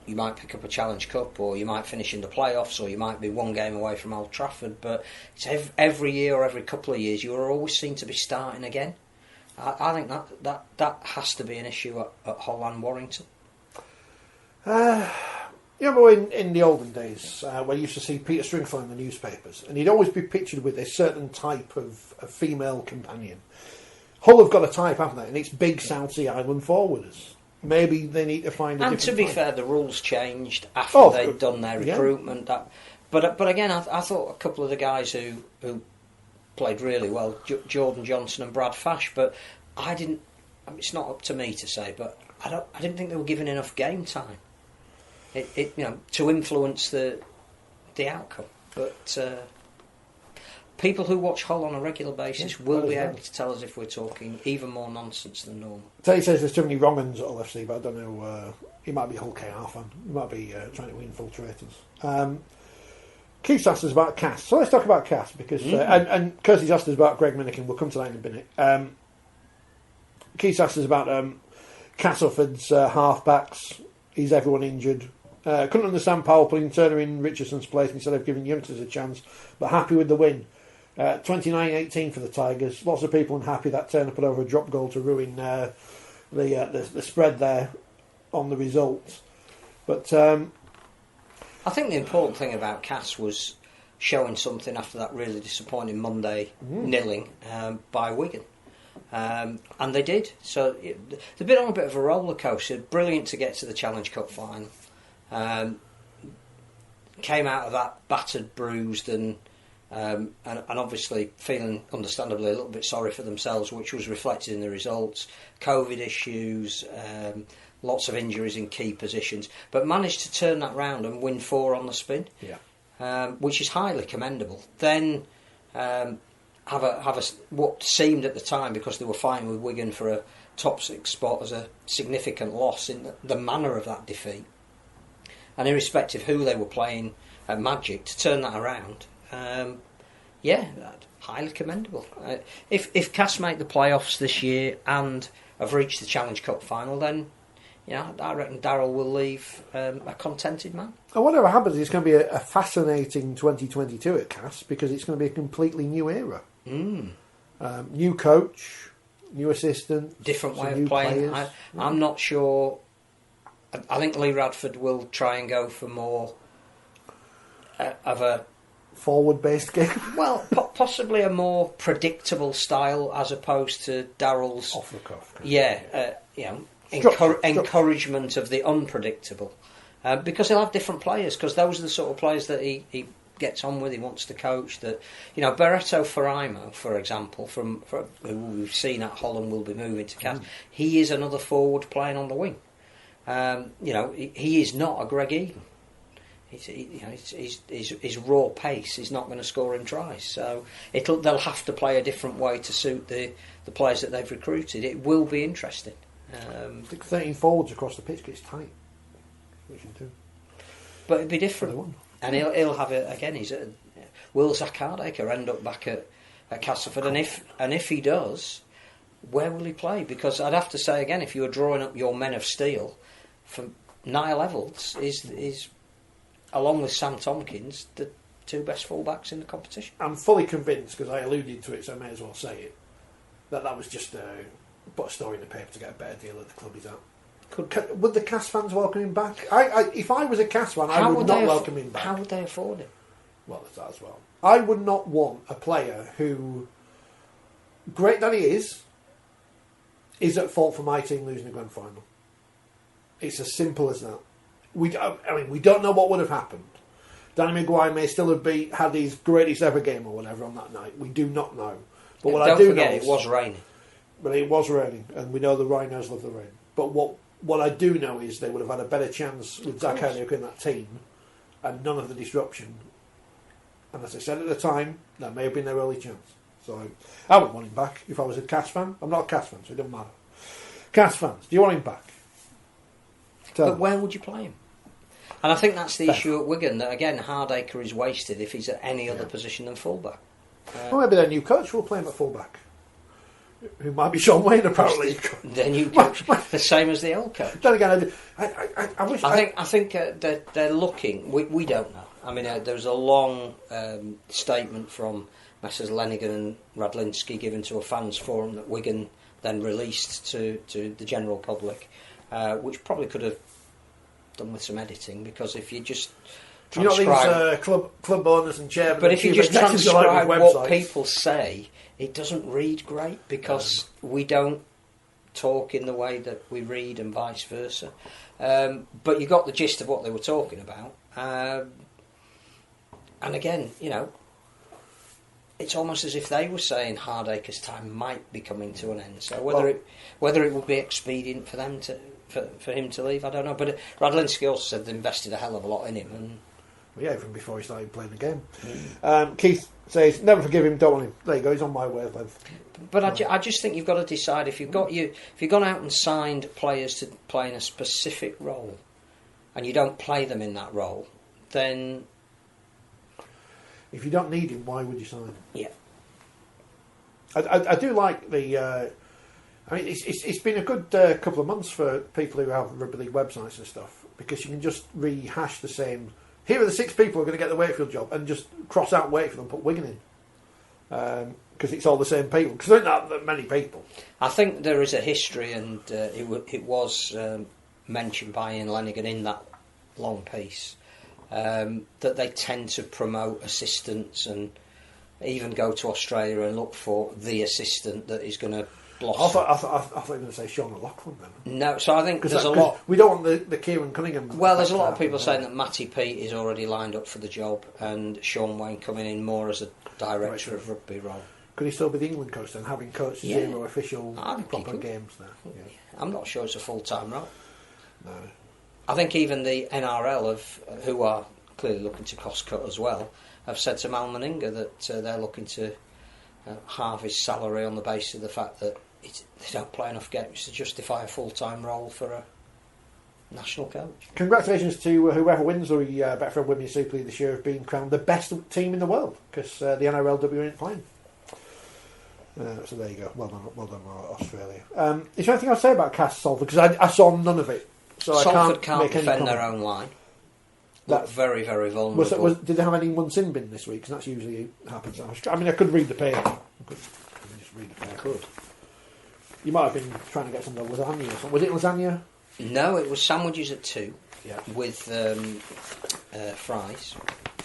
You might pick up a Challenge Cup, or you might finish in the playoffs, or you might be one game away from Old Trafford. But it's every year or every couple of years, you are always seen to be starting again. I think that has to be an issue at Hull and Warrington. You know, in the olden days, when you used to see Peter Stringfell in the newspapers, and he'd always be pictured with a certain type of female companion. Hull have got a type, haven't they? And it's big South Sea Island forwarders. Maybe they need to find a different And to be type. fair, the rules changed after they'd done their recruitment. Yeah. But again, I thought a couple of the guys who played really well, Jordan Johnson and Brad Fash, but I didn't. I mean, it's not up to me to say, but I didn't think they were given enough game time. To influence the outcome. But people who watch Hull on a regular basis will be able to tell us if we're talking even more nonsense than normal. Teddy says there's too many wrong uns at Hull FC, but I don't know. He might be a Hull KR fan. He might be trying to win infiltrators. Keith's asked us about Cass. So let's talk about Cass, because and Kirsty's asked us about Greg Minikin. We'll come to that in a minute. Keith's asked us about Castleford's half-backs. Is everyone injured? Couldn't understand Powell putting Turner in Richardson's place instead of giving youngsters a chance, but happy with the win. 29-18 for the Tigers. Lots of people unhappy that Turner put over a drop goal to ruin the spread there on the result. But I think the important thing about Cass was showing something after that really disappointing Monday nilling by Wigan. And they did. So they've been on a bit of a roller coaster. Brilliant to get to the Challenge Cup final. Came out of that battered, bruised, and obviously feeling understandably a little bit sorry for themselves, which was reflected in the results. COVID issues, lots of injuries in key positions, but managed to turn that round and win 4 on the spin, which is highly commendable. Then have a what seemed at the time, because they were fighting with Wigan for a top 6 spot, as a significant loss in the manner of that defeat. And irrespective of who they were playing at Magic, to turn that around, highly commendable. If Cass make the playoffs this year and have reached the Challenge Cup final, then I reckon Darryl will leave a contented man. And whatever happens, it's going to be a fascinating 2022 at Cass, because it's going to be a completely new era. New coach, new assistant, different way of playing. I'm not sure. I think Lee Radford will try and go for more of a forward-based game. Well, possibly a more predictable style as opposed to Darryl's off the cuff. Encouragement of the unpredictable, because he'll have different players. Because those are the sort of players that he gets on with. He wants to coach. That Barreto Faraimo, for example, from who we've seen at Holland, will be moving to Cass. He is another forward playing on the wing. He is not a Greg Egan. His raw pace is not going to score him tries. So they'll have to play a different way to suit the players that they've recruited. It will be interesting. I think 13 forwards across the pitch gets tight. But it'd be different. And he'll have it again. Will Zach Hardacre end up back at Castleford? And if he does, where will he play? Because I'd have to say again, if you were drawing up your men of steel, for Niall Evalds is along with Sam Tompkins the 2 best fullbacks in the competition. I'm fully convinced, because I alluded to it, so I may as well say it, that was just put a story in the paper to get a better deal at the club he's at. Would the Cass fans welcome him back? If I was a Cass fan, I would not welcome him back. How would they afford him? Well, there's that as well. I would not want a player who, great that he is at fault for my team losing the grand final. It's as simple as that. we don't know what would have happened. Danny Maguire may still have had his greatest ever game or whatever on that night. We do not know. But what I do know is, it was raining. But it was raining, and we know the Rhinos love the rain. But what I do know is they would have had a better chance with Zach Hurley in that team, and none of the disruption. And as I said at the time, that may have been their only chance. So I wouldn't want him back if I was a Cats fan. I'm not a Cats fan, so it doesn't matter. Cats fans, do you want him back? But where would you play him? And I think that's the issue at Wigan, that again, Hardacre is wasted if he's at any other position than fullback. Well, maybe their new coach will play him at fullback. Who might be Sean Wayne, apparently. Their new coach, the same as the old coach. Then again, I wish. I think they're looking. We don't know. I mean, there was a long statement from Messrs Lenigan and Radlinski given to a fans forum that Wigan then released to the general public, which probably could have done with some editing, because if you just these club owners and chairmen, but if you just transcribe what people say, it doesn't read great, because we don't talk in the way that we read and vice versa. But you got the gist of what they were talking about, and again, it's almost as if they were saying Hardacre's time might be coming to an end. So whether it would be expedient for them for him to leave, I don't know. But Radlinski also said they invested a hell of a lot in him, and even before he started playing the game. Keith says, never forgive him, don't want him. There you go, he's on my wavelength. But I just think you've got to decide if you've gone out and signed players to play in a specific role, and you don't play them in that role, then if you don't need him, why would you sign him? Yeah, I do like the. It's been a good couple of months for people who have Rugby League websites and stuff, because you can just rehash the same. Here are the 6 people who are going to get the Wakefield job, and just cross out Wakefield and put Wigan in, because it's all the same people. Because there aren't that many people. I think there is a history, and it was mentioned by Ian Lenigan in that long piece, that they tend to promote assistants and even go to Australia and look for the assistant that is going to blossom. I thought you were going to say Sean McLaughlin then. No, so I think there's a lot. We don't want the Kieran Cunningham. Well, there's a lot of people saying that Matty Pete is already lined up for the job, and Sean Wayne coming in more as a director of rugby role. Could he still be the England coach then, having coached 0 official proper games there? Yeah. I'm not sure it's a full-time role. No. I think even the NRL, who are clearly looking to cost cut as well, have said to Mal Meninga that they're looking to halve his salary on the basis of the fact that they don't play enough games to justify a full-time role for a national coach. Congratulations to whoever wins the Betfred Women's Super League this year of being crowned the best team in the world, because the NRLW ain't playing. So there you go. Well done, Australia. Is there anything I'll say about Cass Salford? Because I saw none of it. So Salford can't defend their own line. That's very, very vulnerable. Did they have anyone sin bin this week? Because that's usually happens. I could read the paper. I could just read the paper. Could. You might have been trying to get some lasagna or something. Was it lasagna? No, it was sandwiches at 2 with fries,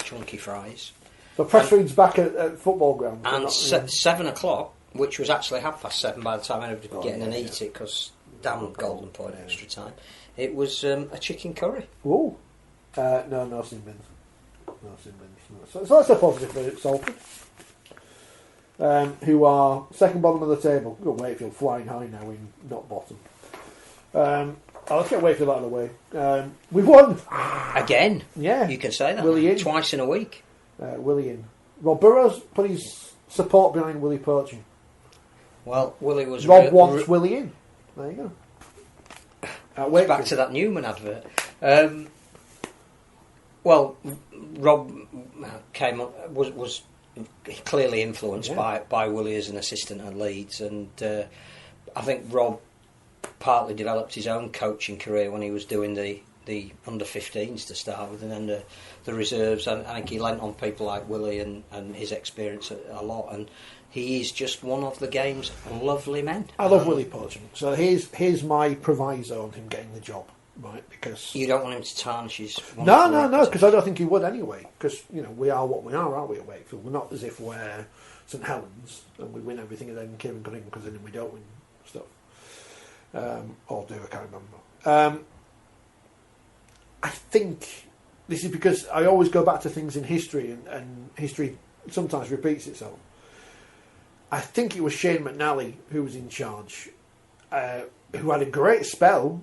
chunky fries. So press feed's back at football ground. And 7 o'clock, which was actually 7:30 by the time anybody could get in and eat it, because damn Golden Point extra time. It was a chicken curry. Ooh. No sin bins. No sin bins. So that's a positive for Salford. Who are second bottom of the table. We've got Wakefield flying high now in not bottom. Let's get Wakefield out of the way. We've won! Again? Yeah. You can say that. Willie in. Twice in a week. Willie in. Rob Burrows put his support behind Willie poaching. Well, Willie was... Rob wants Willie in. There you go. Back to that Newman advert. Well, Rob came on, was clearly influenced by Willie as an assistant at Leeds, and I think Rob partly developed his own coaching career when he was doing the under-15s to start with, and then the reserves. And I think he lent on people like Willie and his experience a lot, and he is just one of the game's lovely men. I love Willie poaching. So here's my proviso on him getting the job. Right, because you don't want him to tarnish his... No, because I don't think he would anyway. Because, we are what we are, aren't we, at Wakefield? We're not as if we're St Helens and we win everything, and then Kieran Cunningham comes in and we don't win stuff. Or do, I can't remember. I think this is because I always go back to things in history, and history sometimes repeats itself. I think it was Shane McNally who was in charge, who had a great spell,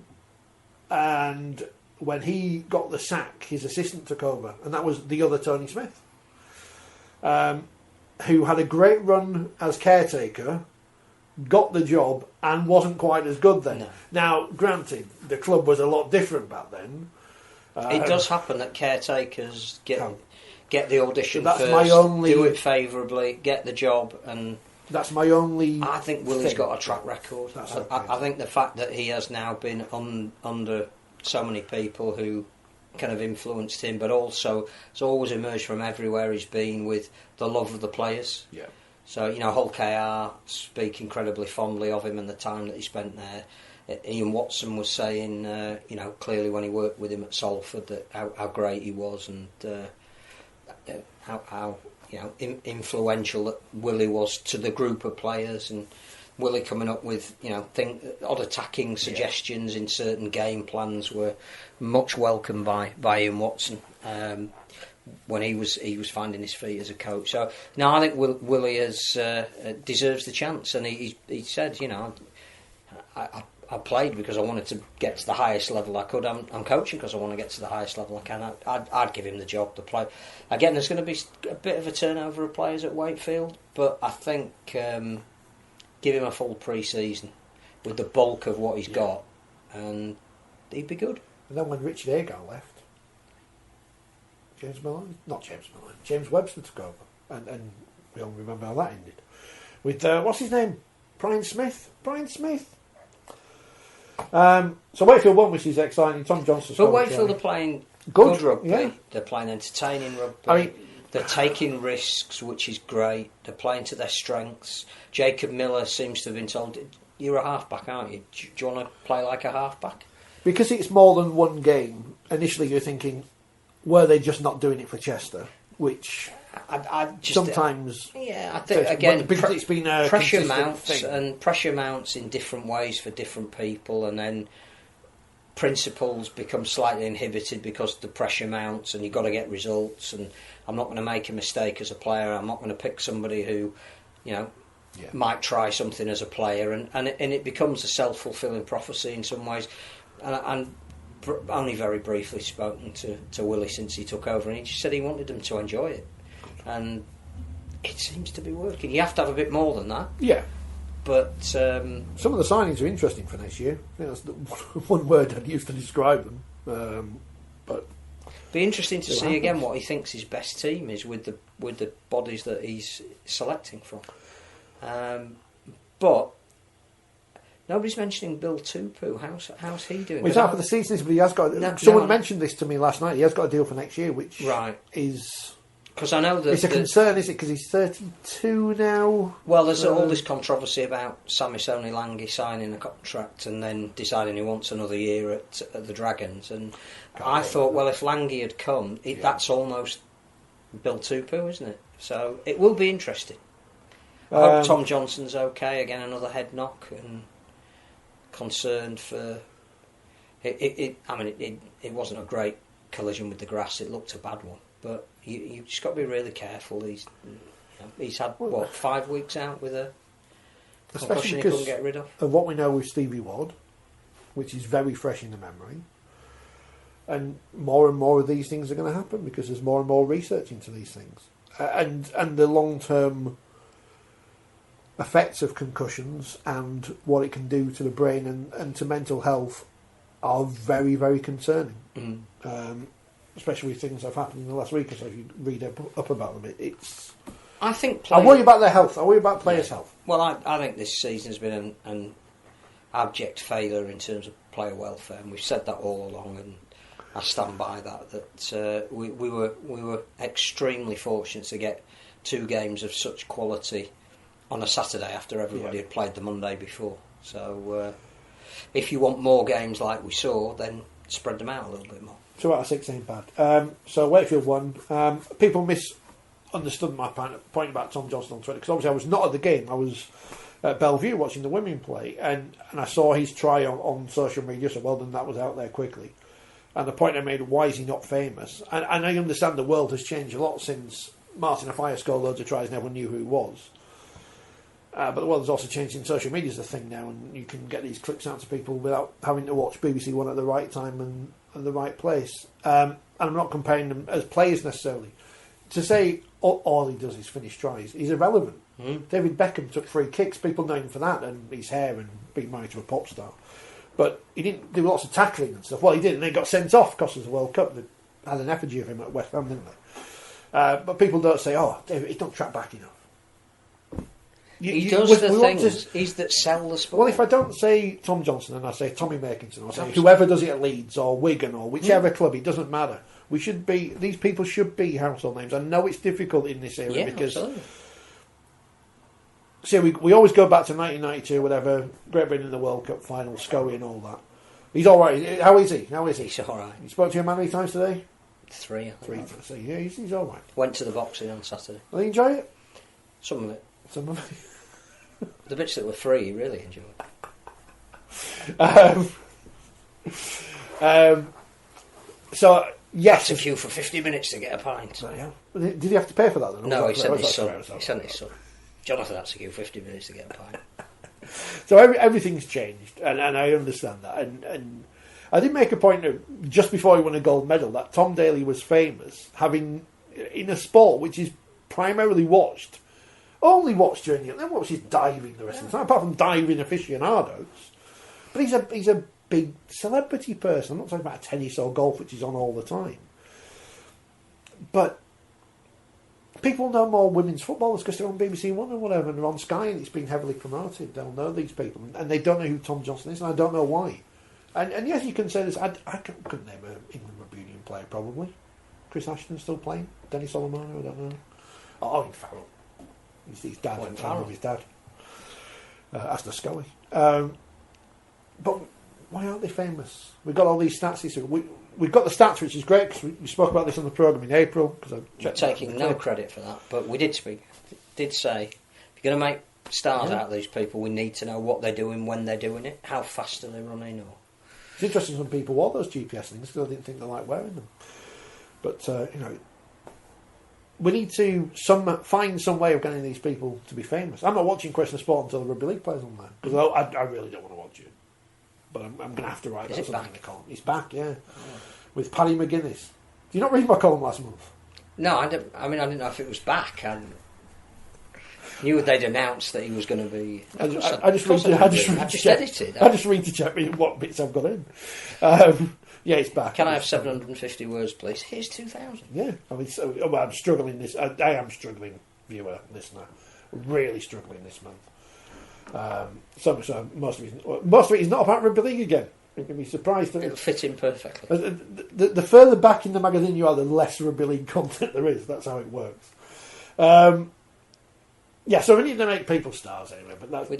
and when he got the sack, his assistant took over, and that was the other Tony Smith, who had a great run as caretaker, got the job, and wasn't quite as good then. No. Now, granted, the club was a lot different back then. It does happen that caretakers get the audition that's first, my only, do it favourably, get the job, and that's my only. I think Willie's got a track record. Okay. I think the fact that he has now been under so many people who kind of influenced him, but also it's always emerged from everywhere he's been with the love of the players. Yeah. So, Hull KR speak incredibly fondly of him and the time that he spent there. Ian Watson was saying, clearly when he worked with him at Salford, that how great he was, and how influential that Willie was to the group of players, and Willie coming up with odd attacking suggestions in certain game plans were much welcomed by Ian Watson when he was finding his feet as a coach. So no, I think Willie deserves the chance, and he said, I played because I wanted to get to the highest level I could. I'm coaching because I want to get to the highest level I can. I'd give him the job to play. Again, there's going to be a bit of a turnover of players at Wakefield, but I think give him a full pre-season with the bulk of what he's got, and he'd be good. And then when Richard Agar left, James Webster took over, and we all remember how that ended. With what's his name, Brian Smith. So Wakefield won, which is exciting. Tom Johnson. But Wakefield are playing good rugby. Yeah. They're playing entertaining rugby. They're taking risks, which is great. They're playing to their strengths. Jacob Miller seems to have been told, "You're a halfback, aren't you? Do you want to play like a halfback?" Because it's more than one game. Initially, you're thinking, were they just not doing it for Chester? Which I just, sometimes, I think again, because it's been a pressure mounts thing. and pressure mounts in different ways for different people, and then principles become slightly inhibited because the pressure mounts, and you've got to get results. And I'm not going to make a mistake as a player. I'm not going to pick somebody who, might try something as a player, and it becomes a self-fulfilling prophecy in some ways. And only very briefly spoken to Willie since he took over, and he just said he wanted them to enjoy it, and it seems to be working. You have to have a bit more than that. Yeah. But some of the signings are interesting for next year. I think that's the one word I'd use to describe them. But be interesting to see again what he thinks his best team is with the bodies that he's selecting from. But nobody's mentioning Bill Tupu. How's he doing? Well, he's out for the season, but he has got. Someone mentioned this to me last night. He has got a deal for next year, which is. Because I know that it's a concern, is it? Because he's 32 now. Well, there's all this controversy about Samisoni Langi signing a contract and then deciding he wants another year at the Dragons. And I thought, well, if Langi had come, that's almost Bill Tupu, isn't it? So it will be interesting. I hope Tom Johnson's okay. Again, another head knock, and concerned for it. It wasn't a great collision with the grass. It looked a bad one, but you just got to be really careful. He's had 5 weeks out with a concussion he couldn't get rid of what we know with Stevie Ward, which is very fresh in the memory. And more of these things are going to happen because there's more and more research into these things, and the long-term effects of concussions and what it can do to the brain and to mental health are very, very concerning. Especially with things that have happened in the last week or so. If you read up about them, I worry about their health. I worry about players' health. Well, I think this season has been an abject failure in terms of player welfare, and we've said that all along, and I stand by that. That we were extremely fortunate to get 2 games of such quality on a Saturday after everybody had played the Monday before. So if you want more games like we saw, then spread them out a little bit more. 2 out of 6 ain't bad. So Wakefield won. People misunderstood my point about Tom Johnson on Twitter, because obviously I was not at the game. I was at Bellevue watching the women play, and I saw his try on social media, so well done, that was out there quickly. And the point I made, why is he not famous? And I understand the world has changed a lot since Martin Offiah scored loads of tries and everyone knew who he was. But the world has also changed in social media is the thing now, and you can get these clips out to people without having to watch BBC One at the right time and the right place. And I'm not comparing them as players necessarily. To say all he does is finish tries, he's irrelevant. David Beckham took 3 kicks, people know him for that, and his hair and being married to a pop star. But he didn't do lots of tackling and stuff. Well, he did, and they got sent off, cost us the World Cup. They had an effigy of him at West Ham, didn't they? But people don't say, David, he don't track back enough. He does the things. He's that sell the sport. Well, if I don't say Tom Johnson and I say Tommy Makinson, or say whoever does it at Leeds or Wigan or whichever club, it doesn't matter. These people should be household names. I know it's difficult in this area because... Absolutely. See, we always go back to 1992, whatever, Great Britain in the World Cup final, Scully and all that. He's all right. How is he? He's all right. You spoke to him how many times today? 3. 3. So, yeah, he's all right. Went to the boxing on Saturday. Will he enjoy it? Some of it. Some of it. The bits that were free, he really enjoyed. So, yes. That's a queue for 50 minutes to get a pint. So, yeah. Did he have to pay for that? Then? No, he sent his son. Jonathan had to queue 50 minutes to get a pint. So everything's changed, and I understand that. And I did make a point of, just before he won a gold medal, that Tom Daley was famous, having, in a sport which is primarily only watched during the... Then watches diving the rest of the time, apart from diving aficionados. But he's a big celebrity person. I'm not talking about tennis or golf, which is on all the time. But people know more women's footballers because they're on BBC One or whatever, and they're on Sky, and it's been heavily promoted. They'll know these people, and they don't know who Tom Johnson is, and I don't know why. And yes, you can say this. I couldn't name an England Rugby Union player, probably. Chris Ashton still playing? Dennis Solomano, I don't know. Owen Farrell. He's his dad. Owen Farrell. His dad. Aston Scully. But why aren't they famous? We've got all these stats this week. We've got the stats, which is great, because we spoke about this on the programme in April. We're taking no credit for that, but we did say, if you're going to make stars out of these people, we need to know what they're doing, when they're doing it, how fast are they running, or... It's interesting some people wore those GPS things because I didn't think they liked wearing them. But, we need to find some way of getting these people to be famous. I'm not watching Question of Sport until the Rugby League plays on there, because I really don't want to watch it. But I'm going to have to write that something in the column. He's back, yeah. With Paddy McGuinness. Did you not read my column last month? No, I didn't know if it was back. I knew they'd announced that he was going to be... I just read to check what bits I've got in. Yeah, it's back. Can I have 750 words, please? Here's 2,000. Yeah. I'm struggling this... I am struggling, viewer, listener. Really struggling this month. So most of it is not about Rugby League again. You can be surprised that it'll fit in perfectly. The further back in the magazine you are, the less Rugby League content there is. That's how it works. So we need to make people stars anyway. But that's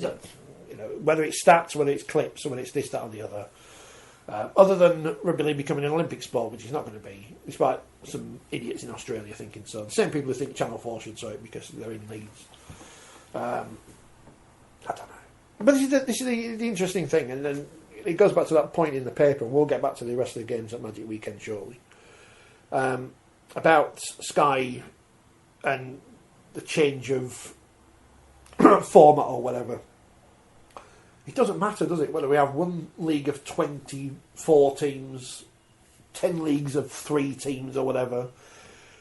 whether it's stats, whether it's clips, or whether it's this, that, or the other. Other than Rugby League becoming an Olympic sport, which is not going to be, despite some idiots in Australia thinking so. The same people who think Channel 4 should show it because they're in Leeds. I don't know. But this is the interesting thing, and then it goes back to that point in the paper, and we'll get back to the rest of the games at Magic Weekend shortly, about Sky and the change of format or whatever. It doesn't matter, does it, whether we have one league of 24 teams, 10 leagues of 3 teams or whatever.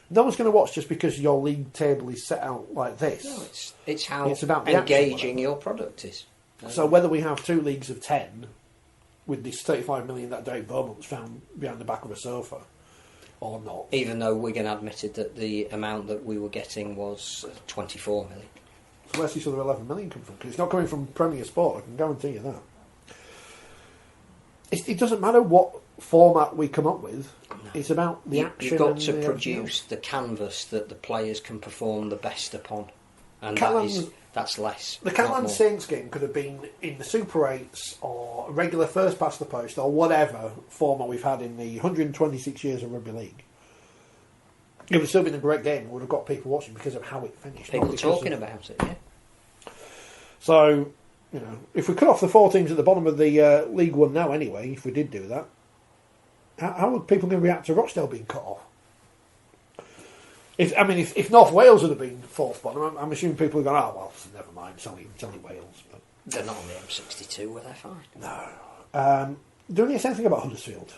No one's going to watch just because your league table is set out like this. No, it's how it's about engaging your product is. So whether we have 2 leagues of 10 with this 35 million that Dave Beaumont's found behind the back of a sofa or not. Even though Wigan admitted that the amount that we were getting was 24 million. So where's this other 11 million come from? Because it's not coming from Premier Sport, I can guarantee you that. It doesn't matter what format we come up with. No. It's about the action. You've got to produce the canvas that the players can perform the best upon, and that's less. The Catalans Saints game could have been in the Super 8s or regular first past the post or whatever format we've had in the 126 years of Rugby League. It would have still been a great game. We would have got people watching because of how it finished. People talking about it, yeah. So, if we cut off the 4 teams at the bottom of the League One now anyway, if we did do that, how are people going to react to Rochdale being cut off? If North Wales had been fourth bottom, I'm assuming people are going, oh, well, never mind, it's only Wales. But they're not on the M62, were they? Fine. No. Do you say anything about Huddersfield?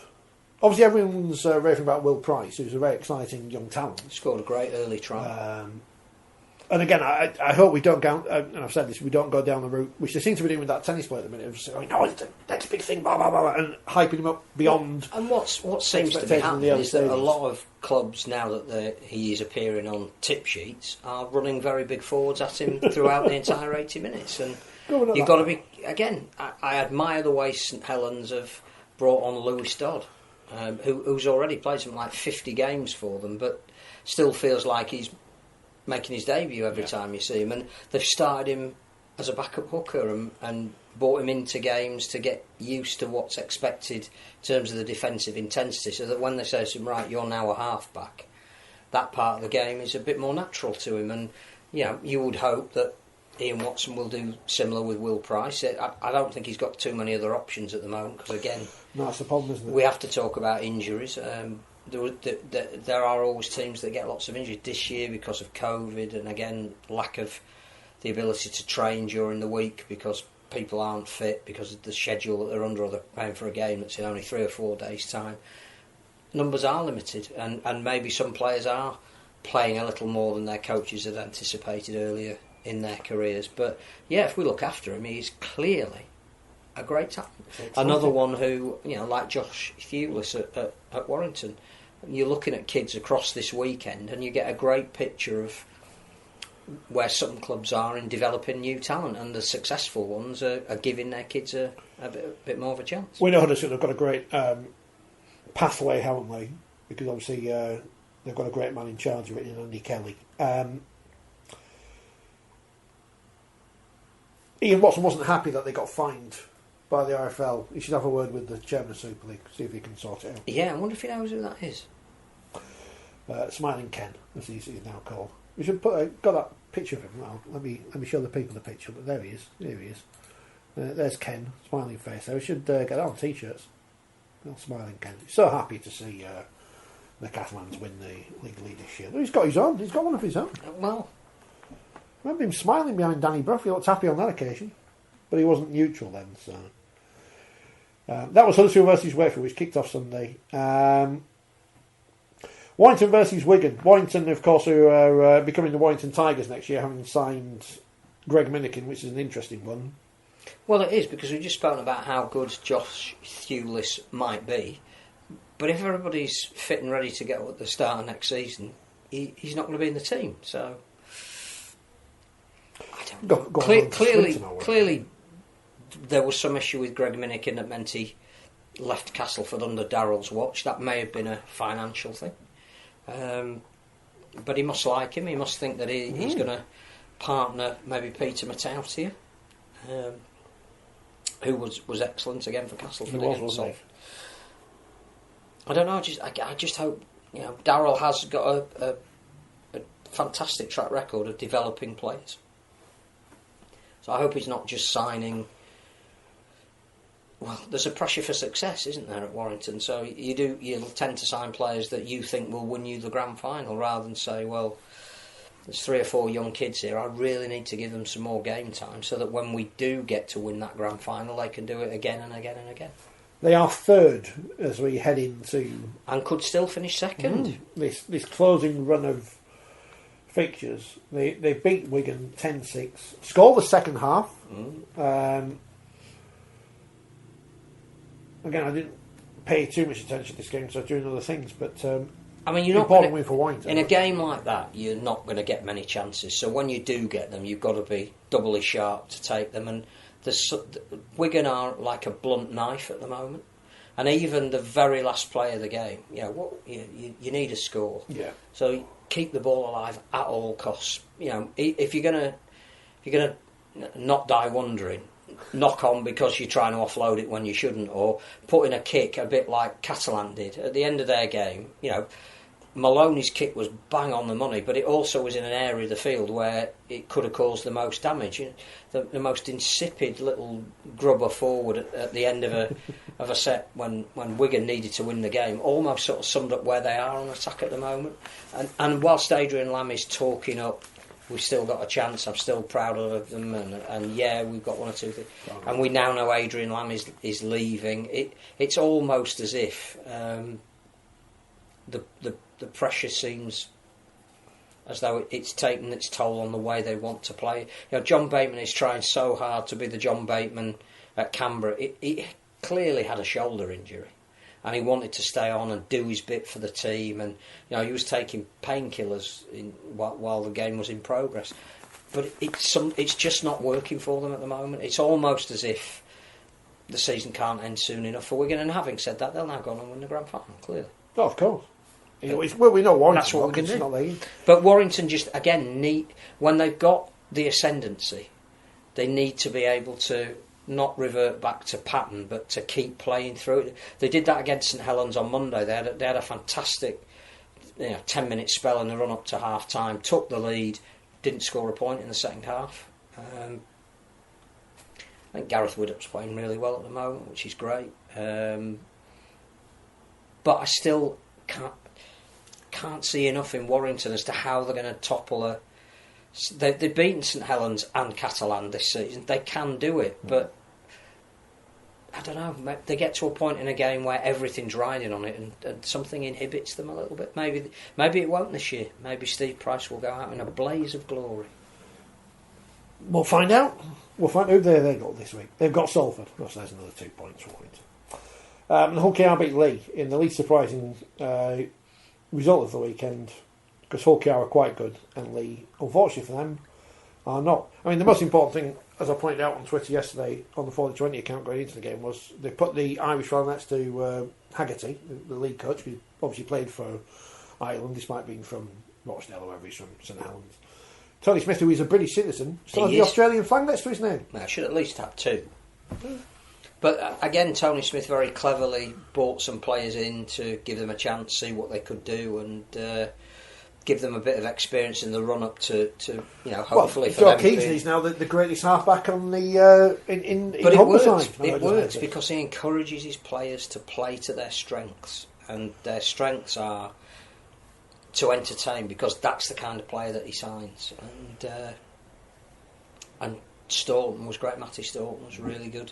Obviously, everyone's raving about Will Price, who's a very exciting young talent. Scored a great early try. And again, I hope we don't go, and I've said this, we don't go down the route, which they seem to be doing with that tennis player at the minute, of saying, oh, it's the next big thing, blah, blah, blah, and hyping him up beyond. And what seems to be happening is that a lot of clubs, now that he is appearing on tip sheets, are running very big forwards at him throughout the entire 80 minutes. And you've got to be, again, I admire the way St Helens have brought on Lewis Dodd, who's already played something like 50 games for them, but still feels like he's making his debut every time you see him, and they've started him as a backup hooker and brought him into games to get used to what's expected in terms of the defensive intensity, so that when they say to him, right, you're now a half-back, that part of the game is a bit more natural to him. And you would hope that Ian Watson will do similar with Will Price. I don't think he's got too many other options at the moment, because again, that's the problem, isn't it? We have to talk about injuries. There are always teams that get lots of injuries this year because of COVID, and again, lack of the ability to train during the week because people aren't fit because of the schedule that they're under, or they're paying for a game that's in only 3 or 4 days' time. Numbers are limited, and maybe some players are playing a little more than their coaches had anticipated earlier in their careers. But yeah, if we look after him, he's clearly a great talent. Another one who, like Josh Thewlis at Warrington, you're looking at kids across this weekend and you get a great picture of where some clubs are in developing new talent, and the successful ones are giving their kids a bit more of a chance. We know Huddersfield have got a great pathway, haven't they? Because obviously they've got a great man in charge of it in Andy Kelly. Ian Watson wasn't happy that they got fined by the RFL. He should have a word with the chairman of Super League, see if he can sort it out. Yeah, I wonder if he knows who that is. Smiling Ken, as he's now called. We should got that picture of him. Well, let me show the people the picture. But there he is. There he is. There's Ken, smiling face. We should get that on t-shirts. Little smiling Ken. He's so happy to see the Catalans win the league leadership. He's got his own. He's got one of his own. Well, I remember him smiling behind Danny Brough. He looked happy on that occasion, but he wasn't neutral then. So that was Huddersfield versus Wakefield, which kicked off Sunday. Warrington versus Wigan. Warrington, of course, who are becoming the Warrington Tigers next year, having signed Greg Minikin, which is an interesting one. Well, it is, because we've just spoken about how good Josh Thewlis might be. But if everybody's fit and ready to go at the start of next season, he's not going to be in the team. So, I don't know. Clearly, there was some issue with Greg Minikin that meant he left Castleford under Darrell's watch. That may have been a financial thing. But he must like him. He must think that he's going to partner maybe Peter Matautia, who was excellent again for Castleford. Wasn't he? I don't know. I just hope Darrell has got a fantastic track record of developing players. So I hope he's not just signing. Well, there's a pressure for success, isn't there, at Warrington? So you'll tend to sign players that you think will win you the grand final, rather than say, well, there's 3 or 4 young kids here, I really need to give them some more game time so that when we do get to win that grand final, they can do it again and again and again. They are third as we head into... And could still finish second. This closing run of fixtures. They beat Wigan 10-6. Scored the second half. Again, I didn't pay too much attention to this game, so I was doing other things, but I mean, you're not important win for Warrington. In a game like that, you're not going to get many chances. So when you do get them, you've got to be doubly sharp to take them. And Wigan are like a blunt knife at the moment. And even the very last play of the game, you need a score. Yeah. So keep the ball alive at all costs. If you're gonna not die wondering, knock on because you're trying to offload it when you shouldn't, or put in a kick a bit like Catalans did at the end of their game. Maloney's kick was bang on the money, but it also was in an area of the field where it could have caused the most damage. The most insipid little grubber forward at the end of a set when Wigan needed to win the game almost sort of summed up where they are on attack at the moment. And whilst Adrian Lam is talking up, we've still got a chance, I'm still proud of them, and yeah, we've got one or two things. And we now know Adrian Lam is leaving. It's almost as if the pressure seems as though it's taken its toll on the way they want to play. John Bateman is trying so hard to be the John Bateman at Canberra. He clearly had a shoulder injury, and he wanted to stay on and do his bit for the team. And he was taking painkillers while the game was in progress. But it's just not working for them at the moment. It's almost as if the season can't end soon enough for Wigan. And having said that, they'll now go on and win the grand final. Clearly, of course. Well, we know Warrington. That's what we can do. But Warrington just, again, when they've got the ascendancy, they need to be able to not revert back to pattern, but to keep playing through it. They did that against St Helens on Monday. They had a fantastic 10-minute spell in the run-up to half-time, took the lead, didn't score a point in the second half. I think Gareth Widdop's playing really well at the moment, which is great. But I still can't see enough in Warrington as to how they're going to topple they've beaten St Helens and Catalans this season. They can do it, but I don't know. They get to a point in a game where everything's riding on it, and something inhibits them a little bit. Maybe it won't this year. Maybe Steve Price will go out in a blaze of glory. We'll find out. We'll find out who they got this week. They've got Salford. There's another 2 points for Warrington. And Hull KR beat Lee in the least surprising result of the weekend, because Hull KR are quite good and Lee, unfortunately for them, are not. I mean, the most important thing, as I pointed out on Twitter yesterday on the Forty20 account going into the game, was they put the Irish fella next to Haggerty, the league coach, who obviously played for Ireland despite being from Rochdale or wherever he's from, St Helens. Tony Smith, who is a British citizen, still has the Australian flag next to his name. I should at least have two. But again, Tony Smith very cleverly brought some players in to give them a chance, see what they could do, and give them a bit of experience in the run-up to hopefully for them. Keasley's now the greatest half-back on the in but it works. Side. It works because he encourages his players to play to their strengths, and their strengths are to entertain, because that's the kind of player that he signs. And Staunton was great. Matty Staunton was really good.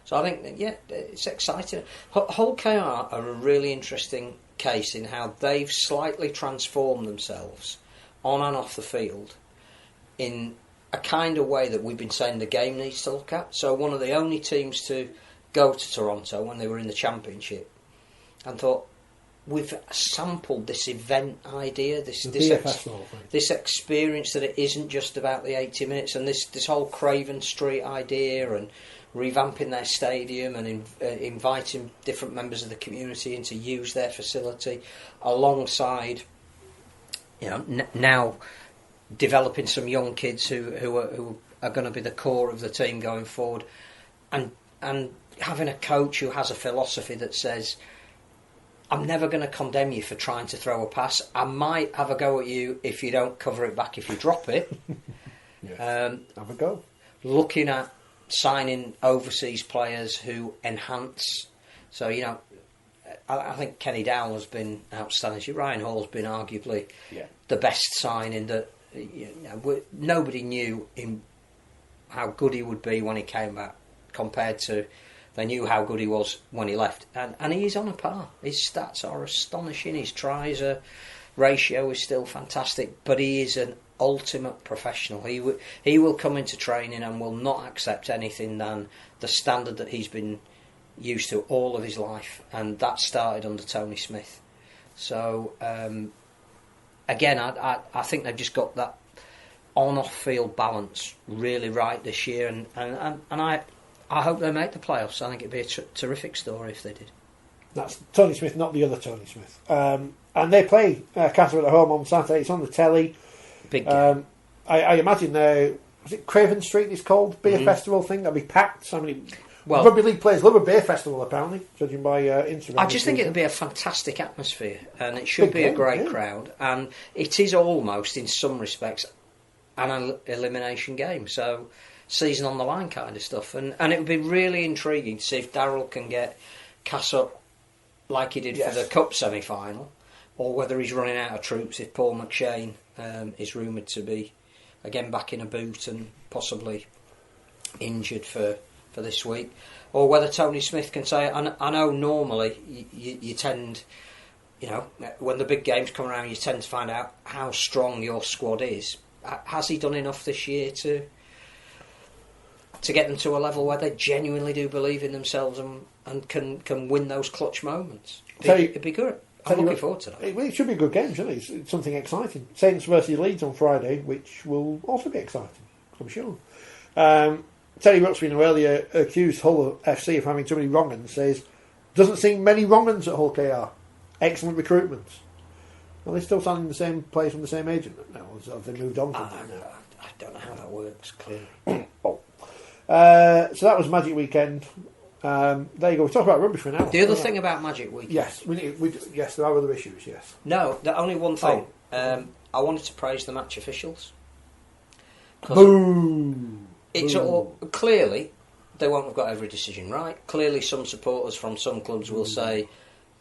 So I think, it's exciting. Hull KR are a really interesting case in how they've slightly transformed themselves on and off the field in a kind of way that we've been saying the game needs to look at. So one of the only teams to go to Toronto when they were in the Championship, and thought, we've sampled this event idea, this experience, that it isn't just about the 80 minutes, and this whole Craven Street idea, and revamping their stadium and inviting different members of the community in to use their facility, alongside now developing some young kids who are going to be the core of the team going forward, and having a coach who has a philosophy that says, I'm never going to condemn you for trying to throw a pass. I might have a go at you if you don't cover it back if you drop it. Have a go. Looking at signing overseas players who enhance. So, I think Kenny Dowell has been outstanding. Ryan Hall's been arguably the best signing that nobody knew how good he would be when he came back compared to they knew how good he was when he left. And he is on a par. His stats are astonishing. His tries ratio is still fantastic, but he is an ultimate professional. He will come into training and will not accept anything than the standard that he's been used to all of his life, and that started under Tony Smith. So again, I think they've just got that on-off field balance really right this year, and I hope they make the playoffs. I think it'd be a terrific story if they did. That's Tony Smith, not the other Tony Smith. And they play Catherine at home on Saturday. It's on the telly. Big game. I imagine was it Craven Street? It's called be a festival thing. That'll be packed. So many Well, Rugby League players love a beer festival, apparently, judging by Instagram. I just think it'll be a fantastic atmosphere, and it should be a great crowd. And it is almost, in some respects, an elimination game. So, season on the line kind of stuff. And it would be really intriguing to see if Darryl can get Cass up like he did for the Cup semi-final, or whether he's running out of troops if Paul McShane is rumoured to be, again, back in a boot and possibly injured for this week, or whether Tony Smith can say, I know normally you tend, when the big games come around, you tend to find out how strong your squad is. Has he done enough this year to get them to a level where they genuinely do believe in themselves and can win those clutch moments? It'd be good. I'm looking forward to that. It should be a good game, shouldn't it? It's something exciting. Saints versus Leeds on Friday, which will also be exciting, I'm sure. Terry Ruxpin, who earlier accused Hull FC of having too many wrong-uns, says, doesn't seem many wrong-uns at Hull KR. Excellent recruitments. Well, they're still signing the same players from the same agent now, or have they moved on from that now? I don't know how that works, clearly. So that was Magic Weekend. There you go. We talked about rugby for an hour. The other thing about Magic Weekend... Yes, yes, there are other issues, yes. No, the only one thing. I wanted to praise the match officials. Boom! It's all... Clearly, they won't have got every decision right. Clearly, some supporters from some clubs will say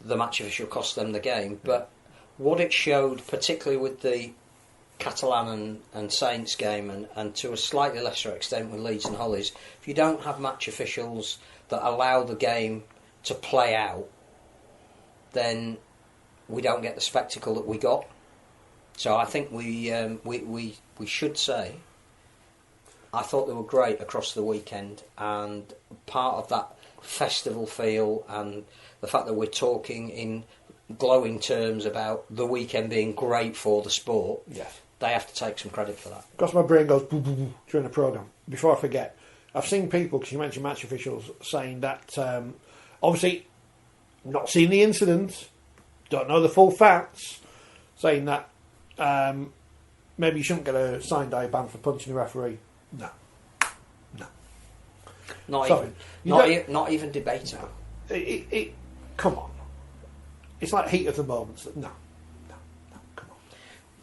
the match official cost them the game. But what it showed, particularly with the Catalan and Saints game, and to a slightly lesser extent with Leeds and Hull, is if you don't have match officials that allow the game to play out, then we don't get the spectacle that we got. So I think we should say, I thought they were great across the weekend, and part of that festival feel and the fact that we're talking in glowing terms about the weekend being great for the sport, they have to take some credit for that. Because my brain goes boom, boom, boom during the programme. Before I forget, I've seen people, because you mentioned match officials, saying that obviously not seen the incident, don't know the full facts, saying that maybe you shouldn't get a signed eye ban for punching a referee. No. Not even debatable. Come on. It's like heat of the moment. No, come on.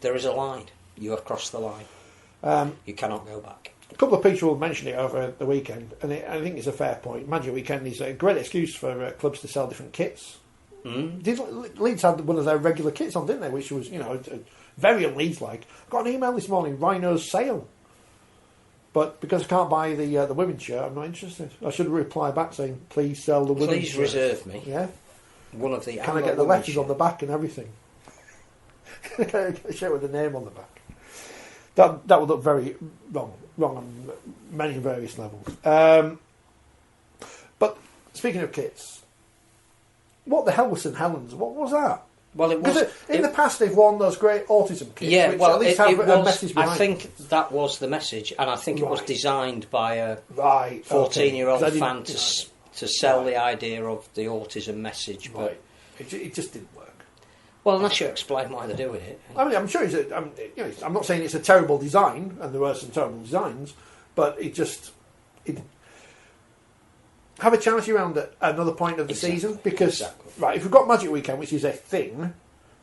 There is a line. You have crossed the line. You cannot go back. A couple of people mentioned it over the weekend, and I think it's a fair point. Magic Weekend is a great excuse for clubs to sell different kits. Leeds had one of their regular kits on, didn't they? Which was, very un-Leeds-like. Got an email this morning, Rhino's sale. But because I can't buy the women's shirt, I'm not interested. I should reply back saying, please sell the women's shirt. Please reserve me. Yeah. One of the... Can I get the letters on the back and everything? Can I get a shirt with the name on the back? That would look very wrong on many various levels. But speaking of kits, what the hell was St Helens? What was that? Well, it was in the past they've worn those great autism kits. Yeah, which well, at least have a message behind. I think that was the message, and I think it was designed by a 14-year-old fan to sell the idea of the autism message. But it just didn't work. Well, unless you explain why they're doing it. I mean, I'm sure I'm not saying it's a terrible design, and there were some terrible designs, but have a charity round at another point of the season, because if we've got Magic Weekend, which is a thing,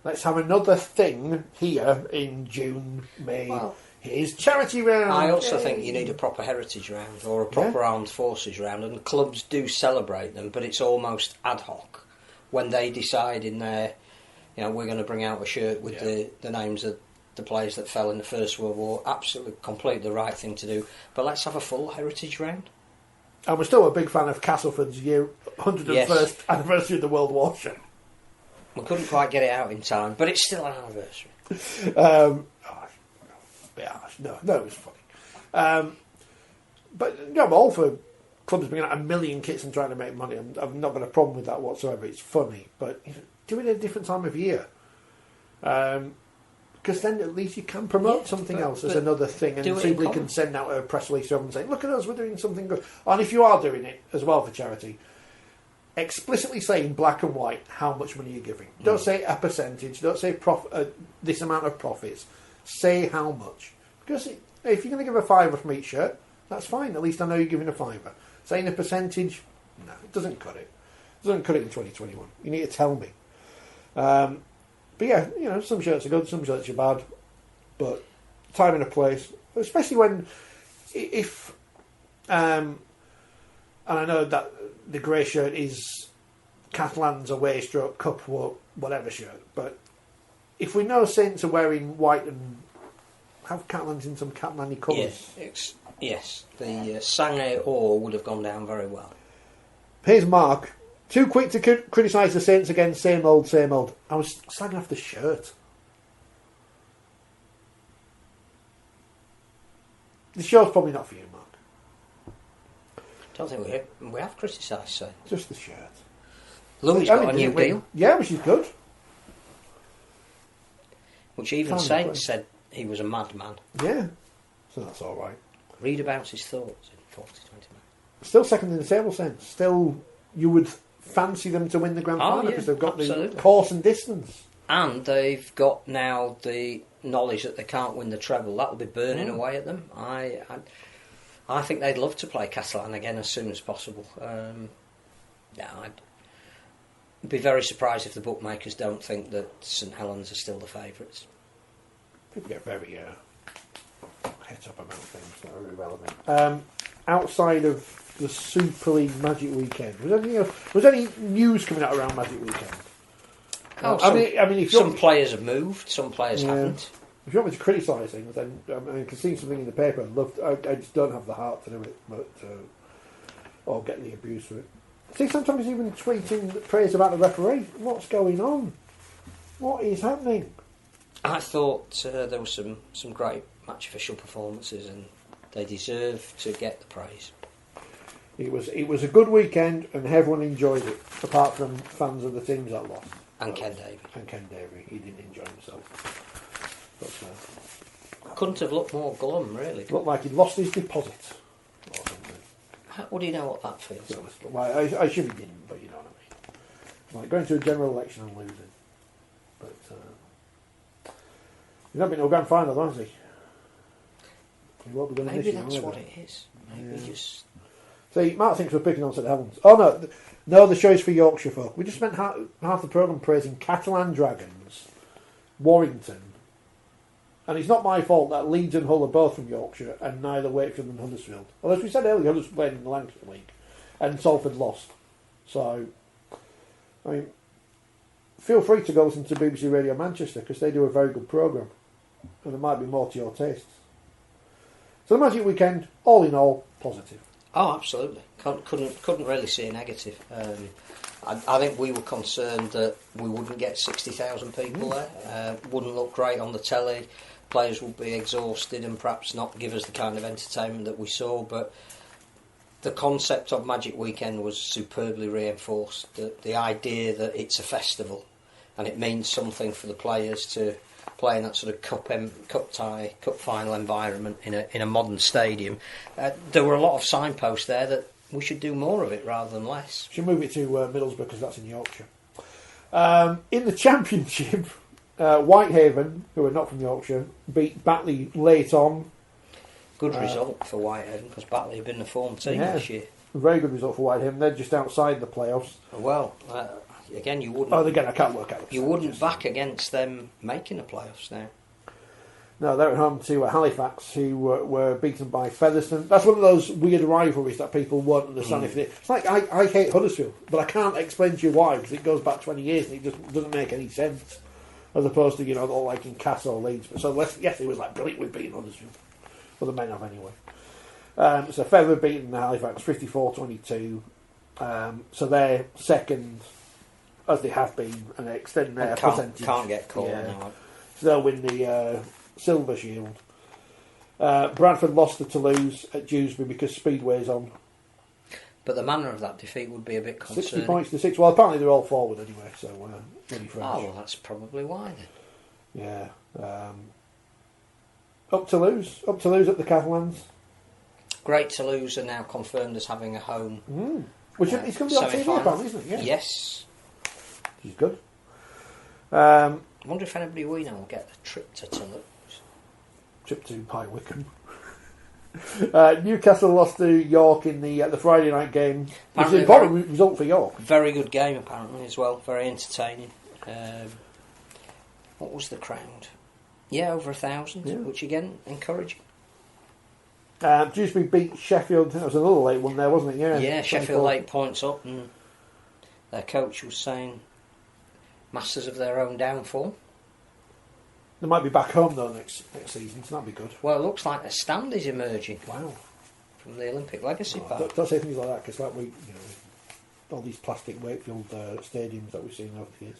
let's have another thing here in June, May. Well, here's charity round. I also think you need a proper heritage round or a proper armed forces round, and clubs do celebrate them, but it's almost ad hoc when they decide in their, we're going to bring out a shirt with the names of the players that fell in the First World War. Absolutely, completely the right thing to do. But let's have a full heritage round. And we're still a big fan of Castleford's 101st anniversary of the World War show. We couldn't quite get it out in time, but it's still an anniversary. No, it was funny. But I'm all for clubs bringing out 1 million kits and trying to make money. I've not got a problem with that whatsoever. It's funny, but do it at a different time of year. Because then at least you can promote something else as another thing, and somebody can send out a press release and say, look at us, we're doing something good. And if you are doing it as well for charity, explicitly say in black and white how much money you're giving. Don't say a percentage, don't say this amount of profits. Say how much. Because if you're going to give a £5 from each shirt, that's fine. At least I know you're giving a £5. Saying a percentage, no, it doesn't cut it. It doesn't cut it in 2021. You need to tell me. But yeah, some shirts are good, some shirts are bad. But time and a place, especially when, and I know that the grey shirt is Catalans away stroke cup whatever shirt, but if we know Saints are wearing white and have Catalans in some Catalan colours. Yes, the Sange or would have gone down very well. Here's Mark. Too quick to criticise the Saints again, same old, same old. I was slagging off the shirt. The show's probably not for you, Mark. Don't think we have criticised Saints. Just the shirt. Louis got a new deal. Yeah, which is good. Which even Saints said he was a madman. Yeah, so that's all right. Read about his thoughts in 40-20. Still second in the table, Saints. Still, you would fancy them to win the grand final because they've got the course and distance. And they've got now the knowledge that they can't win the treble. That'll be burning away at them. I think they'd love to play Catalan again as soon as possible. I'd be very surprised if the bookmakers don't think that St Helens are still the favourites. People get very het up about things that are irrelevant. Outside of the Super League Magic Weekend, was any news coming out around Magic Weekend? If some players have moved, some players haven't. If you want me to criticise things, then I can see something in the paper. I just don't have the heart to do it, or get the abuse for it. See, sometimes even tweeting praise about the referee. What's going on? What is happening? I thought there were some great match official performances, and they deserve to get the praise. It was a good weekend, and everyone enjoyed it, apart from fans of the teams that lost. And Ken Davey. He didn't enjoy himself. But, couldn't have looked more glum, really. Looked like he'd lost his deposit or something. How do you know what that feels like? Well, I assume he didn't, but you know what I mean. It's like going to a general election and losing. But he's not been to a grand final, though, has he? He won't be going Maybe this year, that's what it is. Maybe just... See, Mark thinks we're picking on St Helens. Oh, no, the show is for Yorkshire folk. We just spent half the programme praising Catalan Dragons, Warrington. And it's not my fault that Leeds and Hull are both from Yorkshire, and neither Wakefield and Huddersfield. Well, as we said earlier, Huddersfield played in the Lancashire League, and Salford lost. So, I mean, feel free to go listen to BBC Radio Manchester, because they do a very good programme, and there might be more to your tastes. So the Magic Weekend, all in all, positive. Oh, absolutely. Couldn't really see a negative. I think we were concerned that we wouldn't get 60,000 people there. Wouldn't look great on the telly. Players would be exhausted and perhaps not give us the kind of entertainment that we saw. But the concept of Magic Weekend was superbly reinforced. The idea that it's a festival and it means something for the players to play in that sort of cup final environment in a modern stadium. There were a lot of signposts there that we should do more of it rather than less. Should move it to Middlesbrough because that's in Yorkshire. In the Championship, Whitehaven, who are not from Yorkshire, beat Batley late on. Good result for Whitehaven because Batley have been the form team this year. Very good result for Whitehaven. They're just outside the playoffs. Well, again, you wouldn't. Oh, again, I can't work out. You wouldn't back against them making the playoffs now. No, they're at home to Halifax, who were beaten by Featherstone. That's one of those weird rivalries that people won't understand. It's like I hate Huddersfield, but I can't explain to you why, because it goes back 20 years and it just doesn't make any sense. As opposed to, all like in Castle or Leeds. But so yes, it was like brilliant with beating Huddersfield. Well, the men have anyway. So Feather beaten Halifax 54-22. So they're second, as they have been, and they extend their percentage. Can't get caught now. So they'll win the Silver Shield. Bradford lost to Toulouse at Dewsbury because Speedway's on. But the manner of that defeat would be a bit concerning. 60 points to 6. Well, apparently they're all forward anyway, so really fresh. Oh, well, that's probably why Yeah. then. Up Toulouse at the Catalans. Great Toulouse are now confirmed as having a home. Which it's going to be on TV, apparently, isn't it? Yeah. Yes. Which is good. I wonder if anybody we know will get the trip to Toulouse. Trip to High Wycombe. Newcastle lost to York in the Friday night game. Which is an important result for York. Very good game, apparently, as well. Very entertaining. What was the crowd? Yeah, over 1,000, which again, encouraging. Dewsbury beat Sheffield. That was another late one there, wasn't it? Yeah, Sheffield 8 points up, and their coach was saying, masters of their own downfall. They might be back home though next season, so that'd be good. Well, it looks like a stand is emerging. Wow. From the Olympic Legacy Park. Don't say things like that, because all these plastic Wakefield stadiums that we've seen over the years.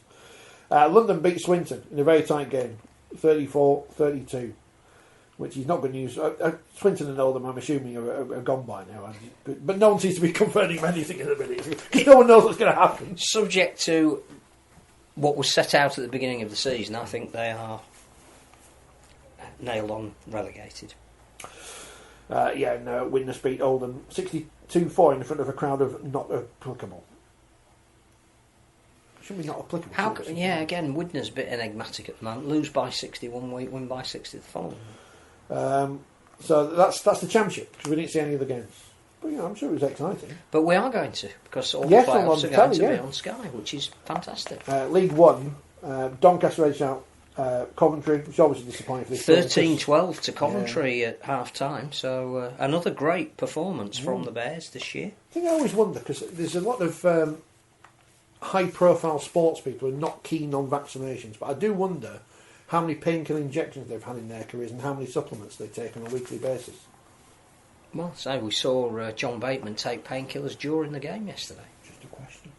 London beat Swinton in a very tight game, 34-32, which is not good news. Swinton and Oldham, I'm assuming, are gone by now. But no one seems to be confirming anything in the minute, because no one knows what's going to happen. Subject to what was set out at the beginning of the season, I think they are nailed on relegated. Widnes beat Oldham 62-4 in front of a crowd of not applicable. Shouldn't be not applicable. Again, Widnes a bit enigmatic at the moment. Lose by 60 one week, win by 60 the following. So that's the championship, because we didn't see any of the games. But I'm sure it was exciting. But we are going to, because all the playoffs are going to be on Sky, which is fantastic. League One, Doncaster edged out Coventry, which is obviously disappointing. 13-12 to Coventry at half time, so another great performance from the Bears this year. I think I always wonder, because there's a lot of high profile sports people who are not keen on vaccinations, but I do wonder how many painkiller injections they've had in their careers and how many supplements they take on a weekly basis. Well, we saw John Bateman take painkillers during the game yesterday. Just a question.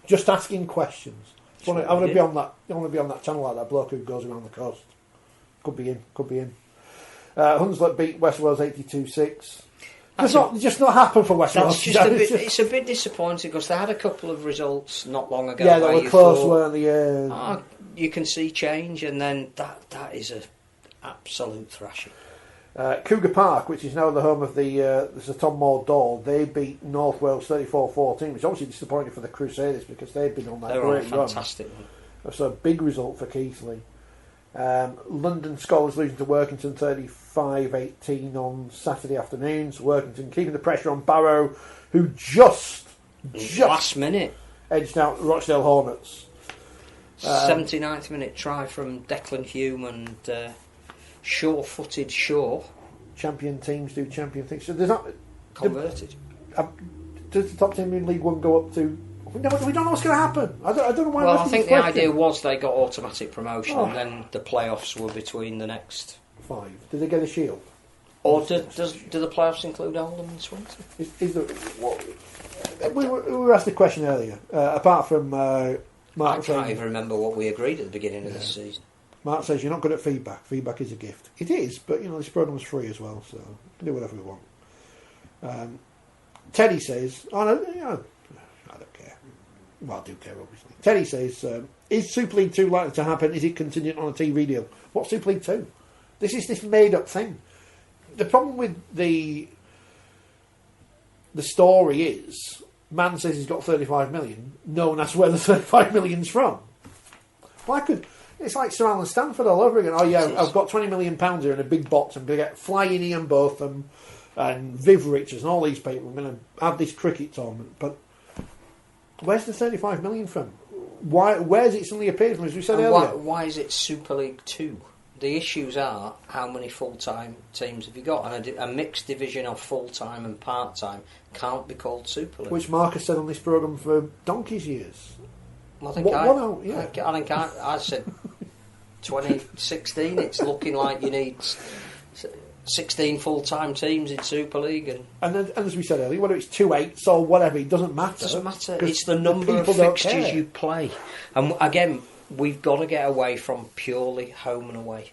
Just asking questions. I want to be on that. I want to be on that channel like that bloke who goes around the coast. Could be in. Hunslet beat West Wales 82-6. Just not happen for West Wales. It's a bit disappointing, because they had a couple of results not long ago. Yeah, they were close, weren't they? You can see change, and then that is an absolute thrashing. Cougar Park, which is now the home of the Sir Tom Moore Dahl, they beat North Wales 34-14, which is obviously disappointing for the Crusaders, because they've been on that great run. Fantastic one. That's a big result for Keighley. London Scholars losing to Workington 35-18 on Saturday afternoons. Workington keeping the pressure on Barrow, who just last minute edged out Rochdale Hornets. 79th minute try from Declan Hume and sure-footed Shaw. Champion teams do champion things. So there's not converted. Does the top team in League One go up to? We don't know what's going to happen. I don't know why. Well, I think the idea was they got automatic promotion, and then the playoffs were between the next 5. Did they get a shield? Or do the playoffs include Oldham and Swinton? We were asked a question earlier. Apart from Mark, I can't even remember what we agreed at the beginning of this season. Mark says you're not good at feedback. Feedback is a gift. It is, but this programme's free as well, so we can do whatever we want. Teddy says, I don't care. Well, I do care, obviously. Teddy says, is Super League 2 likely to happen? Is it contingent on a TV deal? What's Super League 2? This is this made-up thing. The problem with the story is, man says he's got 35 million, no one asks where the 35 million's from. It's like Sir Alan Stanford all over again. Oh yeah, I've got £20 million here in a big box, and we get Flying Ian Botham and Viv Richards and all these people. I'm going to have this cricket tournament, but where's the 35 million from? Where's it suddenly appeared from? As we said earlier, why is it Super League 2? The issues are how many full-time teams have you got, and a mixed division of full-time and part-time can't be called Super League. Which Mark has said on this programme for donkey's years. Well, I think I said 2016. It's looking like you need 16 full-time teams in Super League, and as we said earlier, whether it's 2/8 or whatever, it doesn't matter. It doesn't matter. It's the number of fixtures you play, and again, we've got to get away from purely home and away.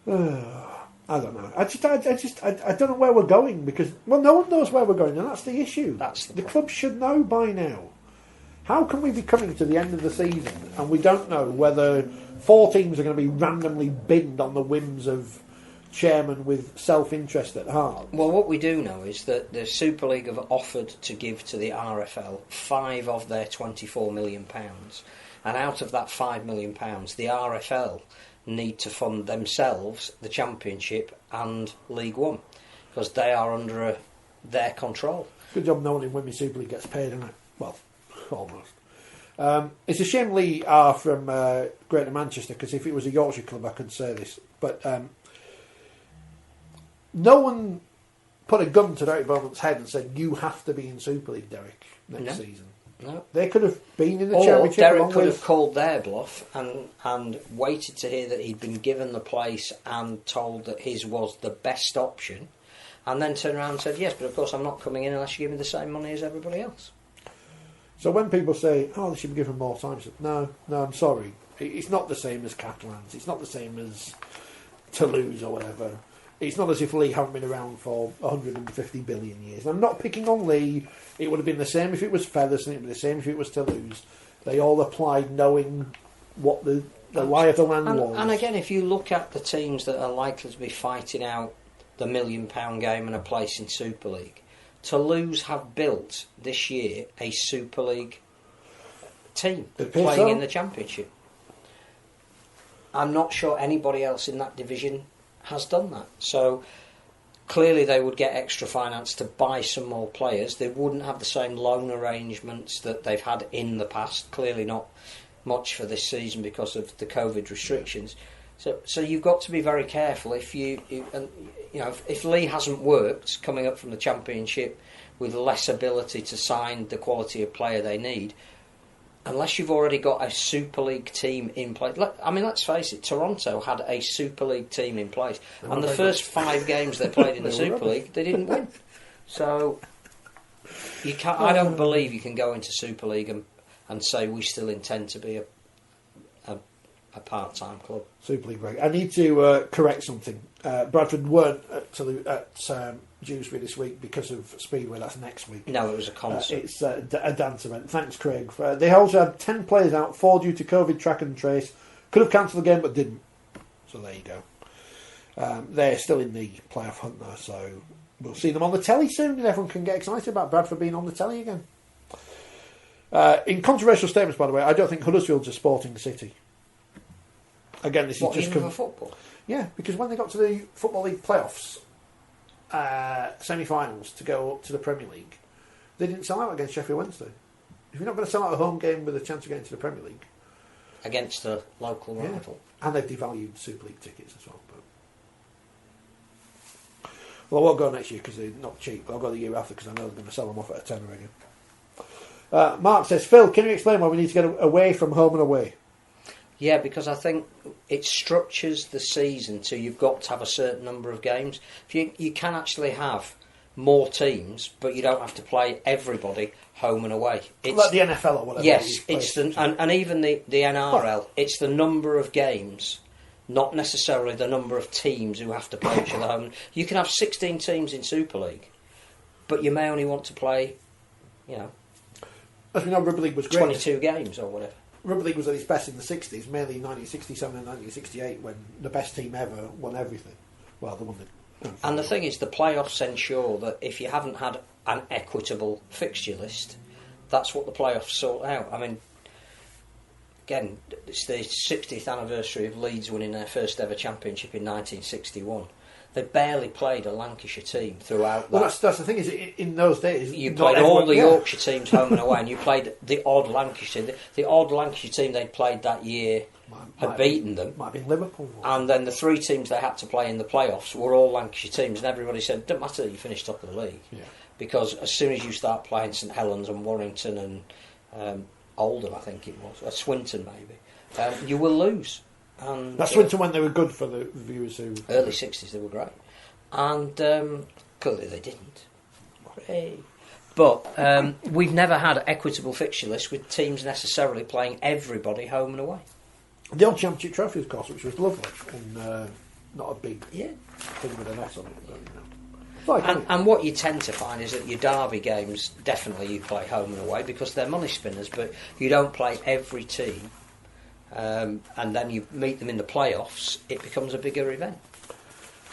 I don't know. I don't know where we're going, because no one knows where we're going, and that's the issue. The club should know by now. How can we be coming to the end of the season and we don't know whether 4 teams are going to be randomly binned on the whims of chairman with self-interest at heart? Well, what we do know is that the Super League have offered to give to the RFL 5 of their £24 million, and out of that £5 million, the RFL need to fund themselves, the Championship and League One, because they are under their control. Good job knowing when Women's Super League gets paid, isn't it? Well, almost. It's a shame Lee are from Greater Manchester, because if it was a Yorkshire club I could say this, but no one put a gun to Derek Bowman's head and said, you have to be in Super League, Derek, next season. No. They could have been in the or Championship. Derek could have called their bluff and waited to hear that he'd been given the place and told that his was the best option, and then turned around and said, yes, but of course I'm not coming in unless you give me the same money as everybody else. So when people say, oh, they should be given more time, I said, no, I'm sorry. It's not the same as Catalans. It's not the same as Toulouse or whatever. It's not as if Lee haven't been around for 150 billion years. I'm not picking on Lee. It would have been the same if it was Featherstone. It would be the same if it was Toulouse. They all applied knowing what the lie of the land was. And again, if you look at the teams that are likely to be fighting out the £1 million game and a place in Super League, Toulouse have built this year a Super League team playing in the Championship. I'm not sure anybody else in that division has done that. So clearly they would get extra finance to buy some more players. They wouldn't have the same loan arrangements that they've had in the past. Clearly not much for this season because of the COVID restrictions. So you've got to be very careful if if Lee hasn't worked coming up from the Championship with less ability to sign the quality of player they need. Unless you've already got a Super League team in place. I mean, let's face it, Toronto had a Super League team in place. And the first 5 games they played in the Super League, they didn't win. So, you can't. I don't believe you can go into Super League and say we still intend to be a part-time club. Super League break. I need to correct something. Bradford weren't at Dewsbury this week because of Speedway. That's next week. No, it was a concert. It's a dance event. Thanks, Craig. They also had 10 players out, 4 due to COVID track and trace. Could have cancelled the game, but didn't. So there you go. They're still in the playoff hunt though, so we'll see them on the telly soon, and everyone can get excited about Bradford being on the telly again. In controversial statements, by the way, I don't think Huddersfield's a sporting city. Again, this is just for football. Yeah, because when they got to the Football League playoffs, semi-finals to go up to the Premier League, they didn't sell out against Sheffield Wednesday. If you're not going to sell out a home game with a chance of getting to the Premier League against a local rival, and they've devalued Super League tickets as well. Well, I won't go next year because they're not cheap, but I'll go the year after because I know they're going to sell them off at a tenner again. Mark says, Phil, can you explain why we need to get away from home and away? Yeah, because I think it structures the season to you've got to have a certain number of games. If you can actually have more teams, but you don't have to play everybody home and away. It's like the NFL or whatever. Yes, it's and even the NRL. It's the number of games, not necessarily the number of teams who have to play each other home. You can have 16 teams in Super League, but you may only want to play, as we know, Rugby League was great. 22 games or whatever. Rugby League was at its best in the 60s, mainly 1967 and 1968, when the best team ever won everything. Well, they won the... And the thing is, the playoffs ensure that if you haven't had an equitable fixture list, that's what the playoffs sort out. I mean, again, it's the 60th anniversary of Leeds winning their first ever championship in 1961. They barely played a Lancashire team throughout that. Well, that's the thing, is in those days... You played all the Yorkshire teams home and away, and you played the odd Lancashire team. The odd Lancashire team they'd played that year had beaten them. Might have been Liverpool. And then the 3 teams they had to play in the playoffs were all Lancashire teams, and everybody said, don't matter that you finished top of the league. Yeah. Because as soon as you start playing St Helens and Warrington and Oldham, I think it was, or Swinton maybe, you will lose. And that's Swinton when they were good for the viewers who... Early 60s, they were great. And clearly they didn't. Hey. But we've never had an equitable fixture list with teams necessarily playing everybody home and away. The old Championship Trophy, of course, which was lovely, and not a big thing with an S on it. But, and what you tend to find is that your derby games, definitely you play home and away because they're money spinners, but you don't play every team. And then you meet them in the playoffs, it becomes a bigger event.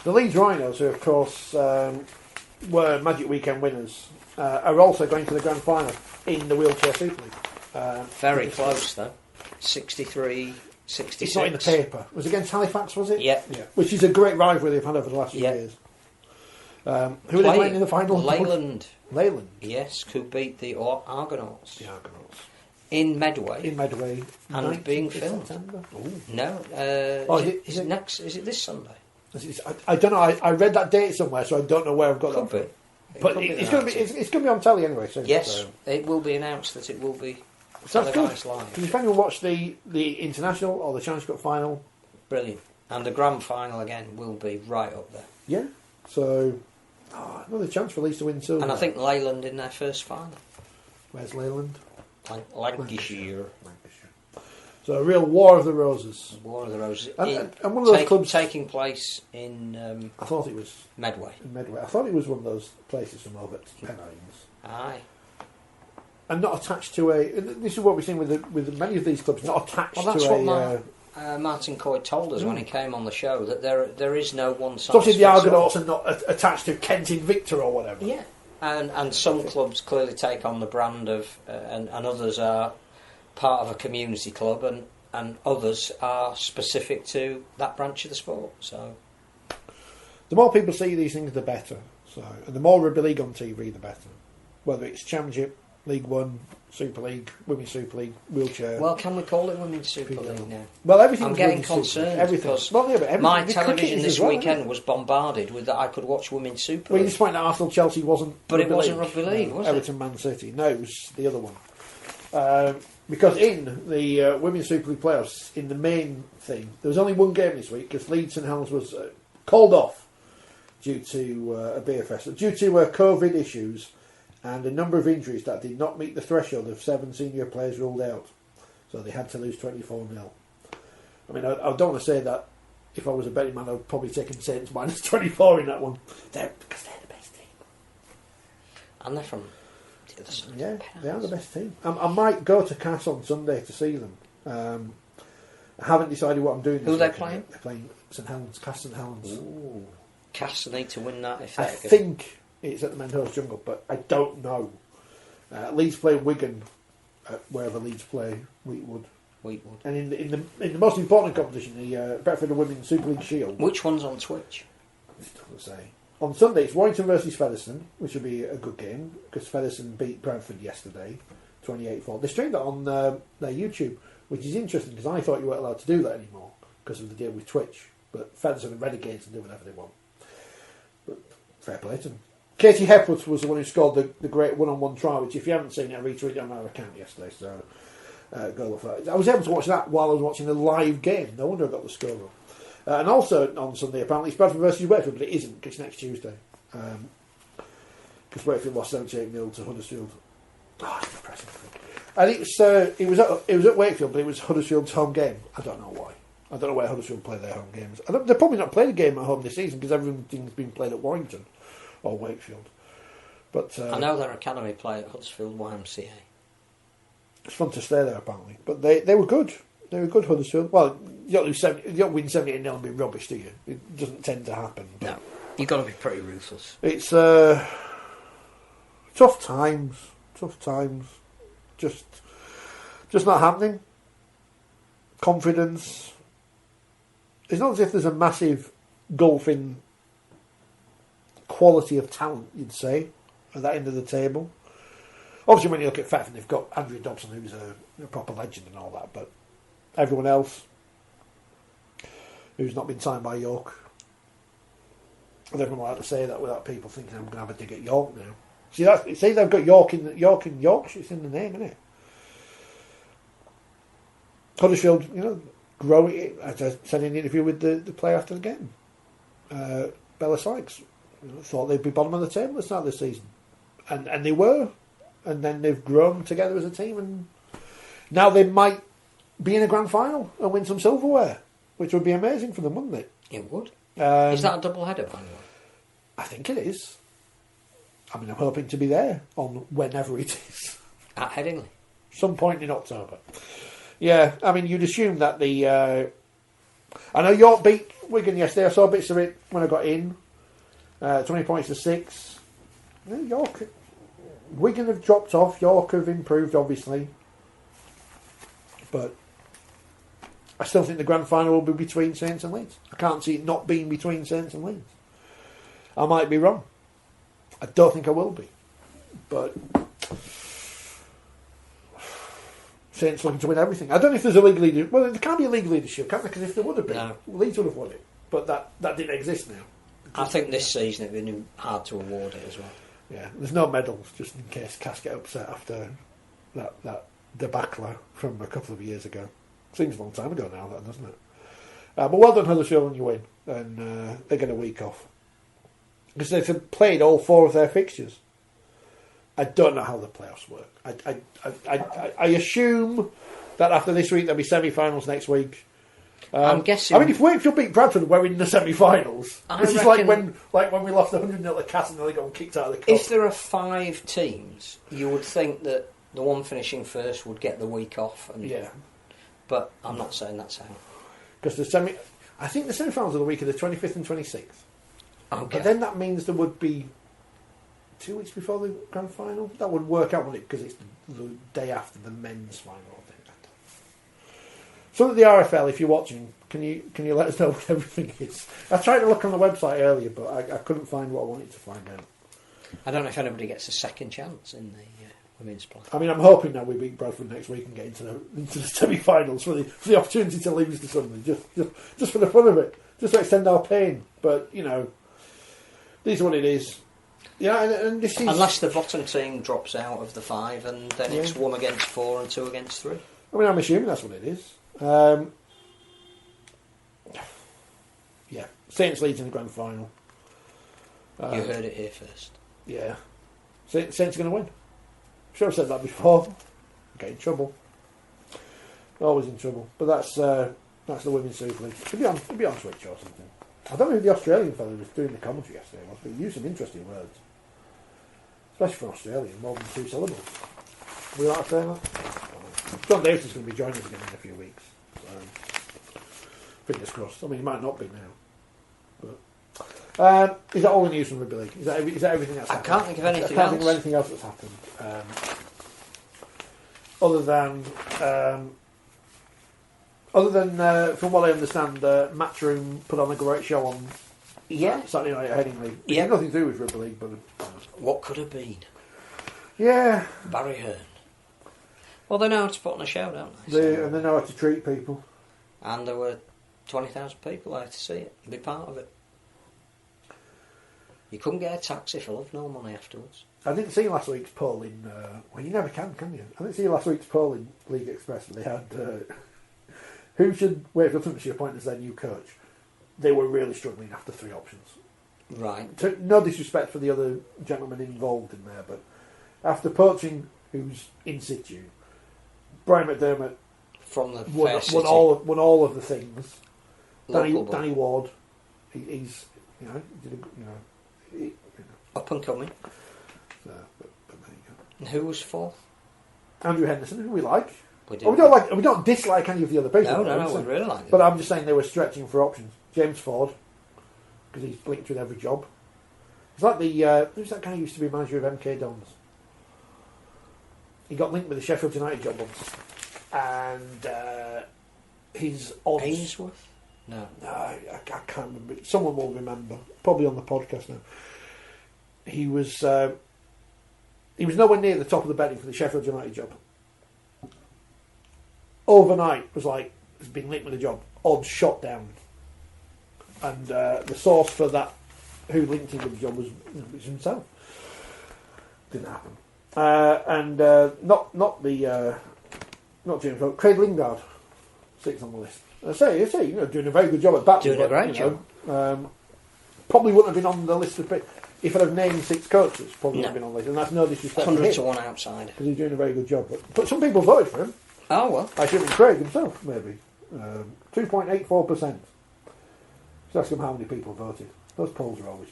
The Leeds Rhinos, who of course were Magic Weekend winners, are also going to the grand final in the Wheelchair Super League. Very close though, 63 66. It's not in the paper. It was against Halifax, was it? Yeah. Which is a great rivalry they've had over the last few years. Who are they playing in the final? Leyland. Leyland. Yes, could beat the Argonauts. The Argonauts. In Medway. In Medway. And being filmed. No. Is it next? Is it this Sunday? I don't know. I read that date somewhere, so I don't know where I've got that. Could be. But it's going to be on telly anyway. So, yes, it will be announced that it will be televised live. Did anyone watch the international or the Challenge Cup final? Brilliant. And the grand final again will be right up there. Yeah. So another chance for Leeds to win too. And I think Leyland in their first final. Where's Leyland? Lancashire. So a real War of the Roses. War of the Roses. And one of those clubs taking place in. I thought it was Medway. In Medway. I thought it was one of those places from over at Pennines. Aye. And not attached to a. This is what we're seeing with many of these clubs. Not attached to a. That's what Martin Coy told us when he came on the show, that there is no one size. So obviously the Argonauts are not attached to Kent Invicta or whatever. Yeah. And some clubs clearly take on the brand of, and others are part of a community club, and others are specific to that branch of the sport. So, the more people see these things, the better. So, and the more Rugby League on TV, the better. Whether it's Championship, League One, Super League, Women's Super League, wheelchair. Well, can we call it Women's Super League now? Well, everything's I'm getting concerned because my television this weekend was bombarded with that I could watch Women's Super League. Well, you just point out Arsenal Chelsea wasn't. But it wasn't Rugby League, was it? Everton Man City. No, it was the other one. Because in the Women's Super League playoffs, in the main thing, there was only one game this week because Leeds St Helens was called off due to a beer festival, due to COVID issues and a number of injuries that did not meet the threshold of 7 senior players ruled out. So they had to lose 24-0. I mean, I don't want to say that if I was a betting man, I would probably take Saints minus 24 in that one. Because they're the best team. And they're from the other side. Yeah, they are the best team. I might go to Cass on Sunday to see them. I haven't decided what I'm doing. Who are they playing? They're playing St Helens, Cass St Helens. Ooh. Cass need to win that if I think it's at the Menhurst Jungle, but I don't know. Leeds play Wigan, wherever Leeds play Wheatwood. And in the most important competition, the Bedford and Women's Super League Shield. Which one's on Twitch? It doesn't say. On Sunday, it's Warrington versus Featherstone, which will be a good game because Featherstone beat Brentford yesterday, 28-4. They streamed that on their YouTube, which is interesting because I thought you weren't allowed to do that anymore because of the deal with Twitch. But Featherstone are renegades and do whatever they want. But fair play to them. Katie Hepworth was the one who scored the great one-on-one try, which if you haven't seen it, I retweeted it on our account yesterday, so go look for that. I was able to watch that while I was watching the live game. No wonder I got the score wrong. And also on Sunday, apparently, it's Bradford versus Wakefield, but it isn't, because it's next Tuesday. Because Wakefield lost 78-0 to Huddersfield. Oh, it's depressing. And it was at Wakefield, but it was Huddersfield's home game. I don't know why. I don't know where Huddersfield play their home games. They're probably not played a game at home this season because everything's been played at Warrington or Wakefield. But I know their academy play at Huddersfield YMCA. It's fun to stay there, apparently. But they were good. They were good, Huddersfield. Well, you don't win 78-0 and be rubbish, do you? It doesn't tend to happen. No, you've got to be pretty ruthless. It's tough times. Just not happening. Confidence. It's not as if there's a massive gulf in quality of talent, you'd say, at that end of the table. Obviously, when you look at Feffin, they've got Andrew Dobson, who's a proper legend and all that, but everyone else who's not been signed by York, I don't know how to say that without people thinking I'm going to have a dig at York now. See, they've got York in Yorkshire. It's in the name, isn't it? Huddersfield, growing. As I said in the interview with the player after the game, Bella Sykes, thought they'd be bottom of the table at the start of the season, and they were, and then they've grown together as a team, and now they might be in a grand final and win some silverware, which would be amazing for them, wouldn't it? It would. Is that a double header, by the way? I think it is. I mean, I'm hoping to be there on whenever it is. At Headingley? Some point in October. Yeah, I mean, you'd assume that I know York beat Wigan yesterday. I saw bits of it when I got in. 20 points to 6. Wigan have dropped off. York have improved, obviously. But I still think the grand final will be between Saints and Leeds. I can't see it not being between Saints and Leeds. I might be wrong. I don't think I will be. But Saints looking to win everything. I don't know if there's a league leader. Well, there can't be a league leadership, can there? Because if there would have been, Leeds would have won it. But that didn't exist now. I think this season it'd been hard to award it as well. Yeah, there's no medals, just in case Cass get upset after that debacle from a couple of years ago. Seems a long time ago now, that doesn't it? But well done, Huddersfield, when you win, and they get a week off because they've played all 4 of their fixtures. I don't know how the playoffs work. I assume that after this week there'll be semi-finals next week. I'm guessing. I mean, if Wakefield beat Bradford, we're in the semi-finals. This is like when we lost 100-0 to Cass and they got kicked out of the cup. If there are 5 teams, you would think that the one finishing first would get the week off. Yeah. But I'm not saying that's how. Because I think the semi-finals are the week of the 25th and 26th. Okay. But then that means there would be 2 weeks before the grand final. That would work out, wouldn't it? Because it's the day after the men's final, I think. So at the RFL, if you're watching, can you let us know what everything is? I tried to look on the website earlier, but I couldn't find what I wanted to find out. I don't know if anybody gets a second chance in the women's play. I mean, I'm hoping that we beat Bradford next week and get into the semi-finals for the opportunity to lose to somebody, just for the fun of it, just to extend our pain. But this is what it is. Yeah, and this is unless the bottom team drops out of the 5, and then it's 1 against 4 and 2 against 3. I mean, I'm assuming that's what it is. Saints Leeds in the grand final. You heard it here first. Yeah, Saints are going to win. I'm sure I've said that before. Get in trouble. Always in trouble. But that's the Women's Super League. It'll be on Switch or something. I don't know who the Australian fellow was doing the commentary yesterday was, but he used some interesting words. Especially for Australian, more than 2 syllables. Are we allowed to say that? John Davis is going to be joining us again in a few weeks. Fingers crossed. I mean, he might not be now. But is that all the news from Rugby League? Is that everything that's happened? I can't think of anything else. I can't think of anything else that's happened. Other than from what I understand, Matchroom put on a great show on Saturday night at Headingley. It had nothing to do with Rugby League, but what could have been? Yeah, Barry Hearn. Well, they know how to put on a show, don't they? And they know how to treat people. And there were 20,000 people there to see it and be part of it. You couldn't get a taxi for love nor money afterwards. I didn't see last week's poll in... well, you never can you? I didn't see last week's poll in League Express. They had... who should Wakefield Championship appoint as their new coach? They were really struggling after 3 options. Right. No disrespect for the other gentlemen involved in there, but after poaching, who's in situ, Brian McDermott from the won all of the things. Danny Ward, he's up and coming. So, but there you go. And who was 4th? Andrew Henderson, who we like. We don't dislike any of the other people. No, we really like them. But I'm just saying they were stretching for options. James Ford, because he's linked with every job. It's like who's that guy who used to be manager of MK Dons? He got linked with the Sheffield United job once, and his odds. Ainsworth? No, I can't remember. Someone will remember. Probably on the podcast now. He was nowhere near the top of the betting for the Sheffield United job. Overnight was like has been linked with a job. Odds shot down, and the source for that, who linked him with the job, was himself. Didn't happen. Not James Hope, Craig Lingard sits on the list. I say, doing a very good job at batting. Doing a great job. Probably wouldn't have been on the list of if I'd have named 6 coaches. Probably wouldn't have been on the list, and that's no disrespect. 100 to 1 outsider because he's doing a very good job. But some people voted for him. Oh well, I should have Craig himself maybe 2.84%. Just ask him how many people voted. Those polls are always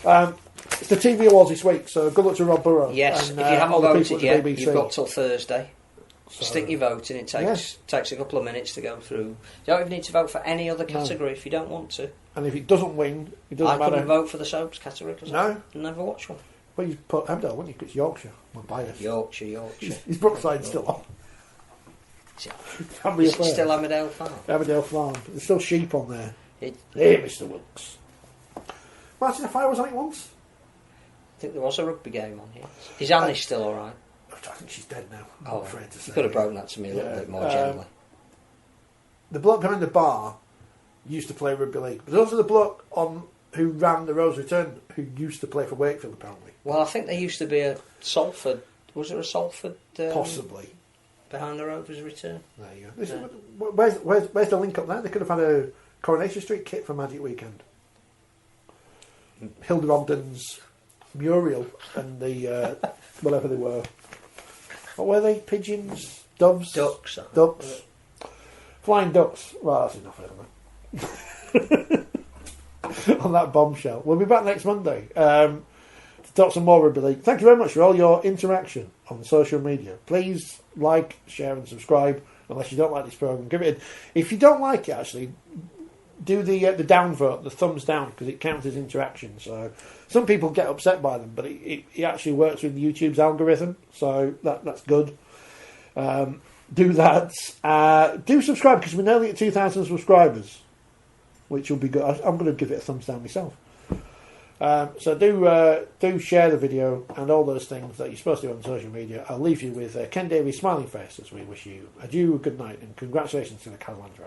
pointless. It's the TV awards this week, so good luck to Rob Burrow. Yes, and, if you haven't voted yet, BBC. you've got till Thursday. So, stick your vote in. It takes a couple of minutes to go through. You don't even need to vote for any other category if you don't want to. And if it doesn't win, it doesn't matter. I couldn't vote for the soaps category because I never watched one. Well, you put Abdel, wouldn't you? It's Yorkshire. We're biased. Yorkshire. His Brookside still on. Is it still Emmerdale Farm? Emmerdale Farm. There's still sheep on there. Hey, Mr. Wilkes. Martin, if I was on it once. I think there was a rugby game on here. Is Annie still alright? I think she's dead now. I'm afraid to say. You could have broken that to me a little bit more gently. The bloke behind the bar used to play rugby league. But also the bloke who ran the Rose Return who used to play for Wakefield, apparently. Well, I think there used to be a Salford. Was there a Salford? Possibly. Behind the Rovers Return. There you go. Where's the link up there? They could have had a Coronation Street kit for Magic Weekend. Hilda Ogden's Muriel and the whatever they were. What were they? Pigeons? Doves? Ducks. Ducks. Flying ducks. Well, that's enough of them. On that bombshell. We'll be back next Monday to talk some more rugby league. Thank you very much for all your interaction on social media. Please like, share and subscribe. Unless you don't like this programme, give it if you don't like it, actually, do the downvote, the thumbs down, because it counts as interaction. So some people get upset by them, but it actually works with YouTube's algorithm, so that's good. Do that. Do subscribe, because we're nearly at 2,000 subscribers, which will be good. I'm going to give it a thumbs down myself. So do share the video and all those things that you're supposed to do on social media. I'll leave you with Ken Davies' smiling face as we wish you adieu, good night, and congratulations to the Catalans.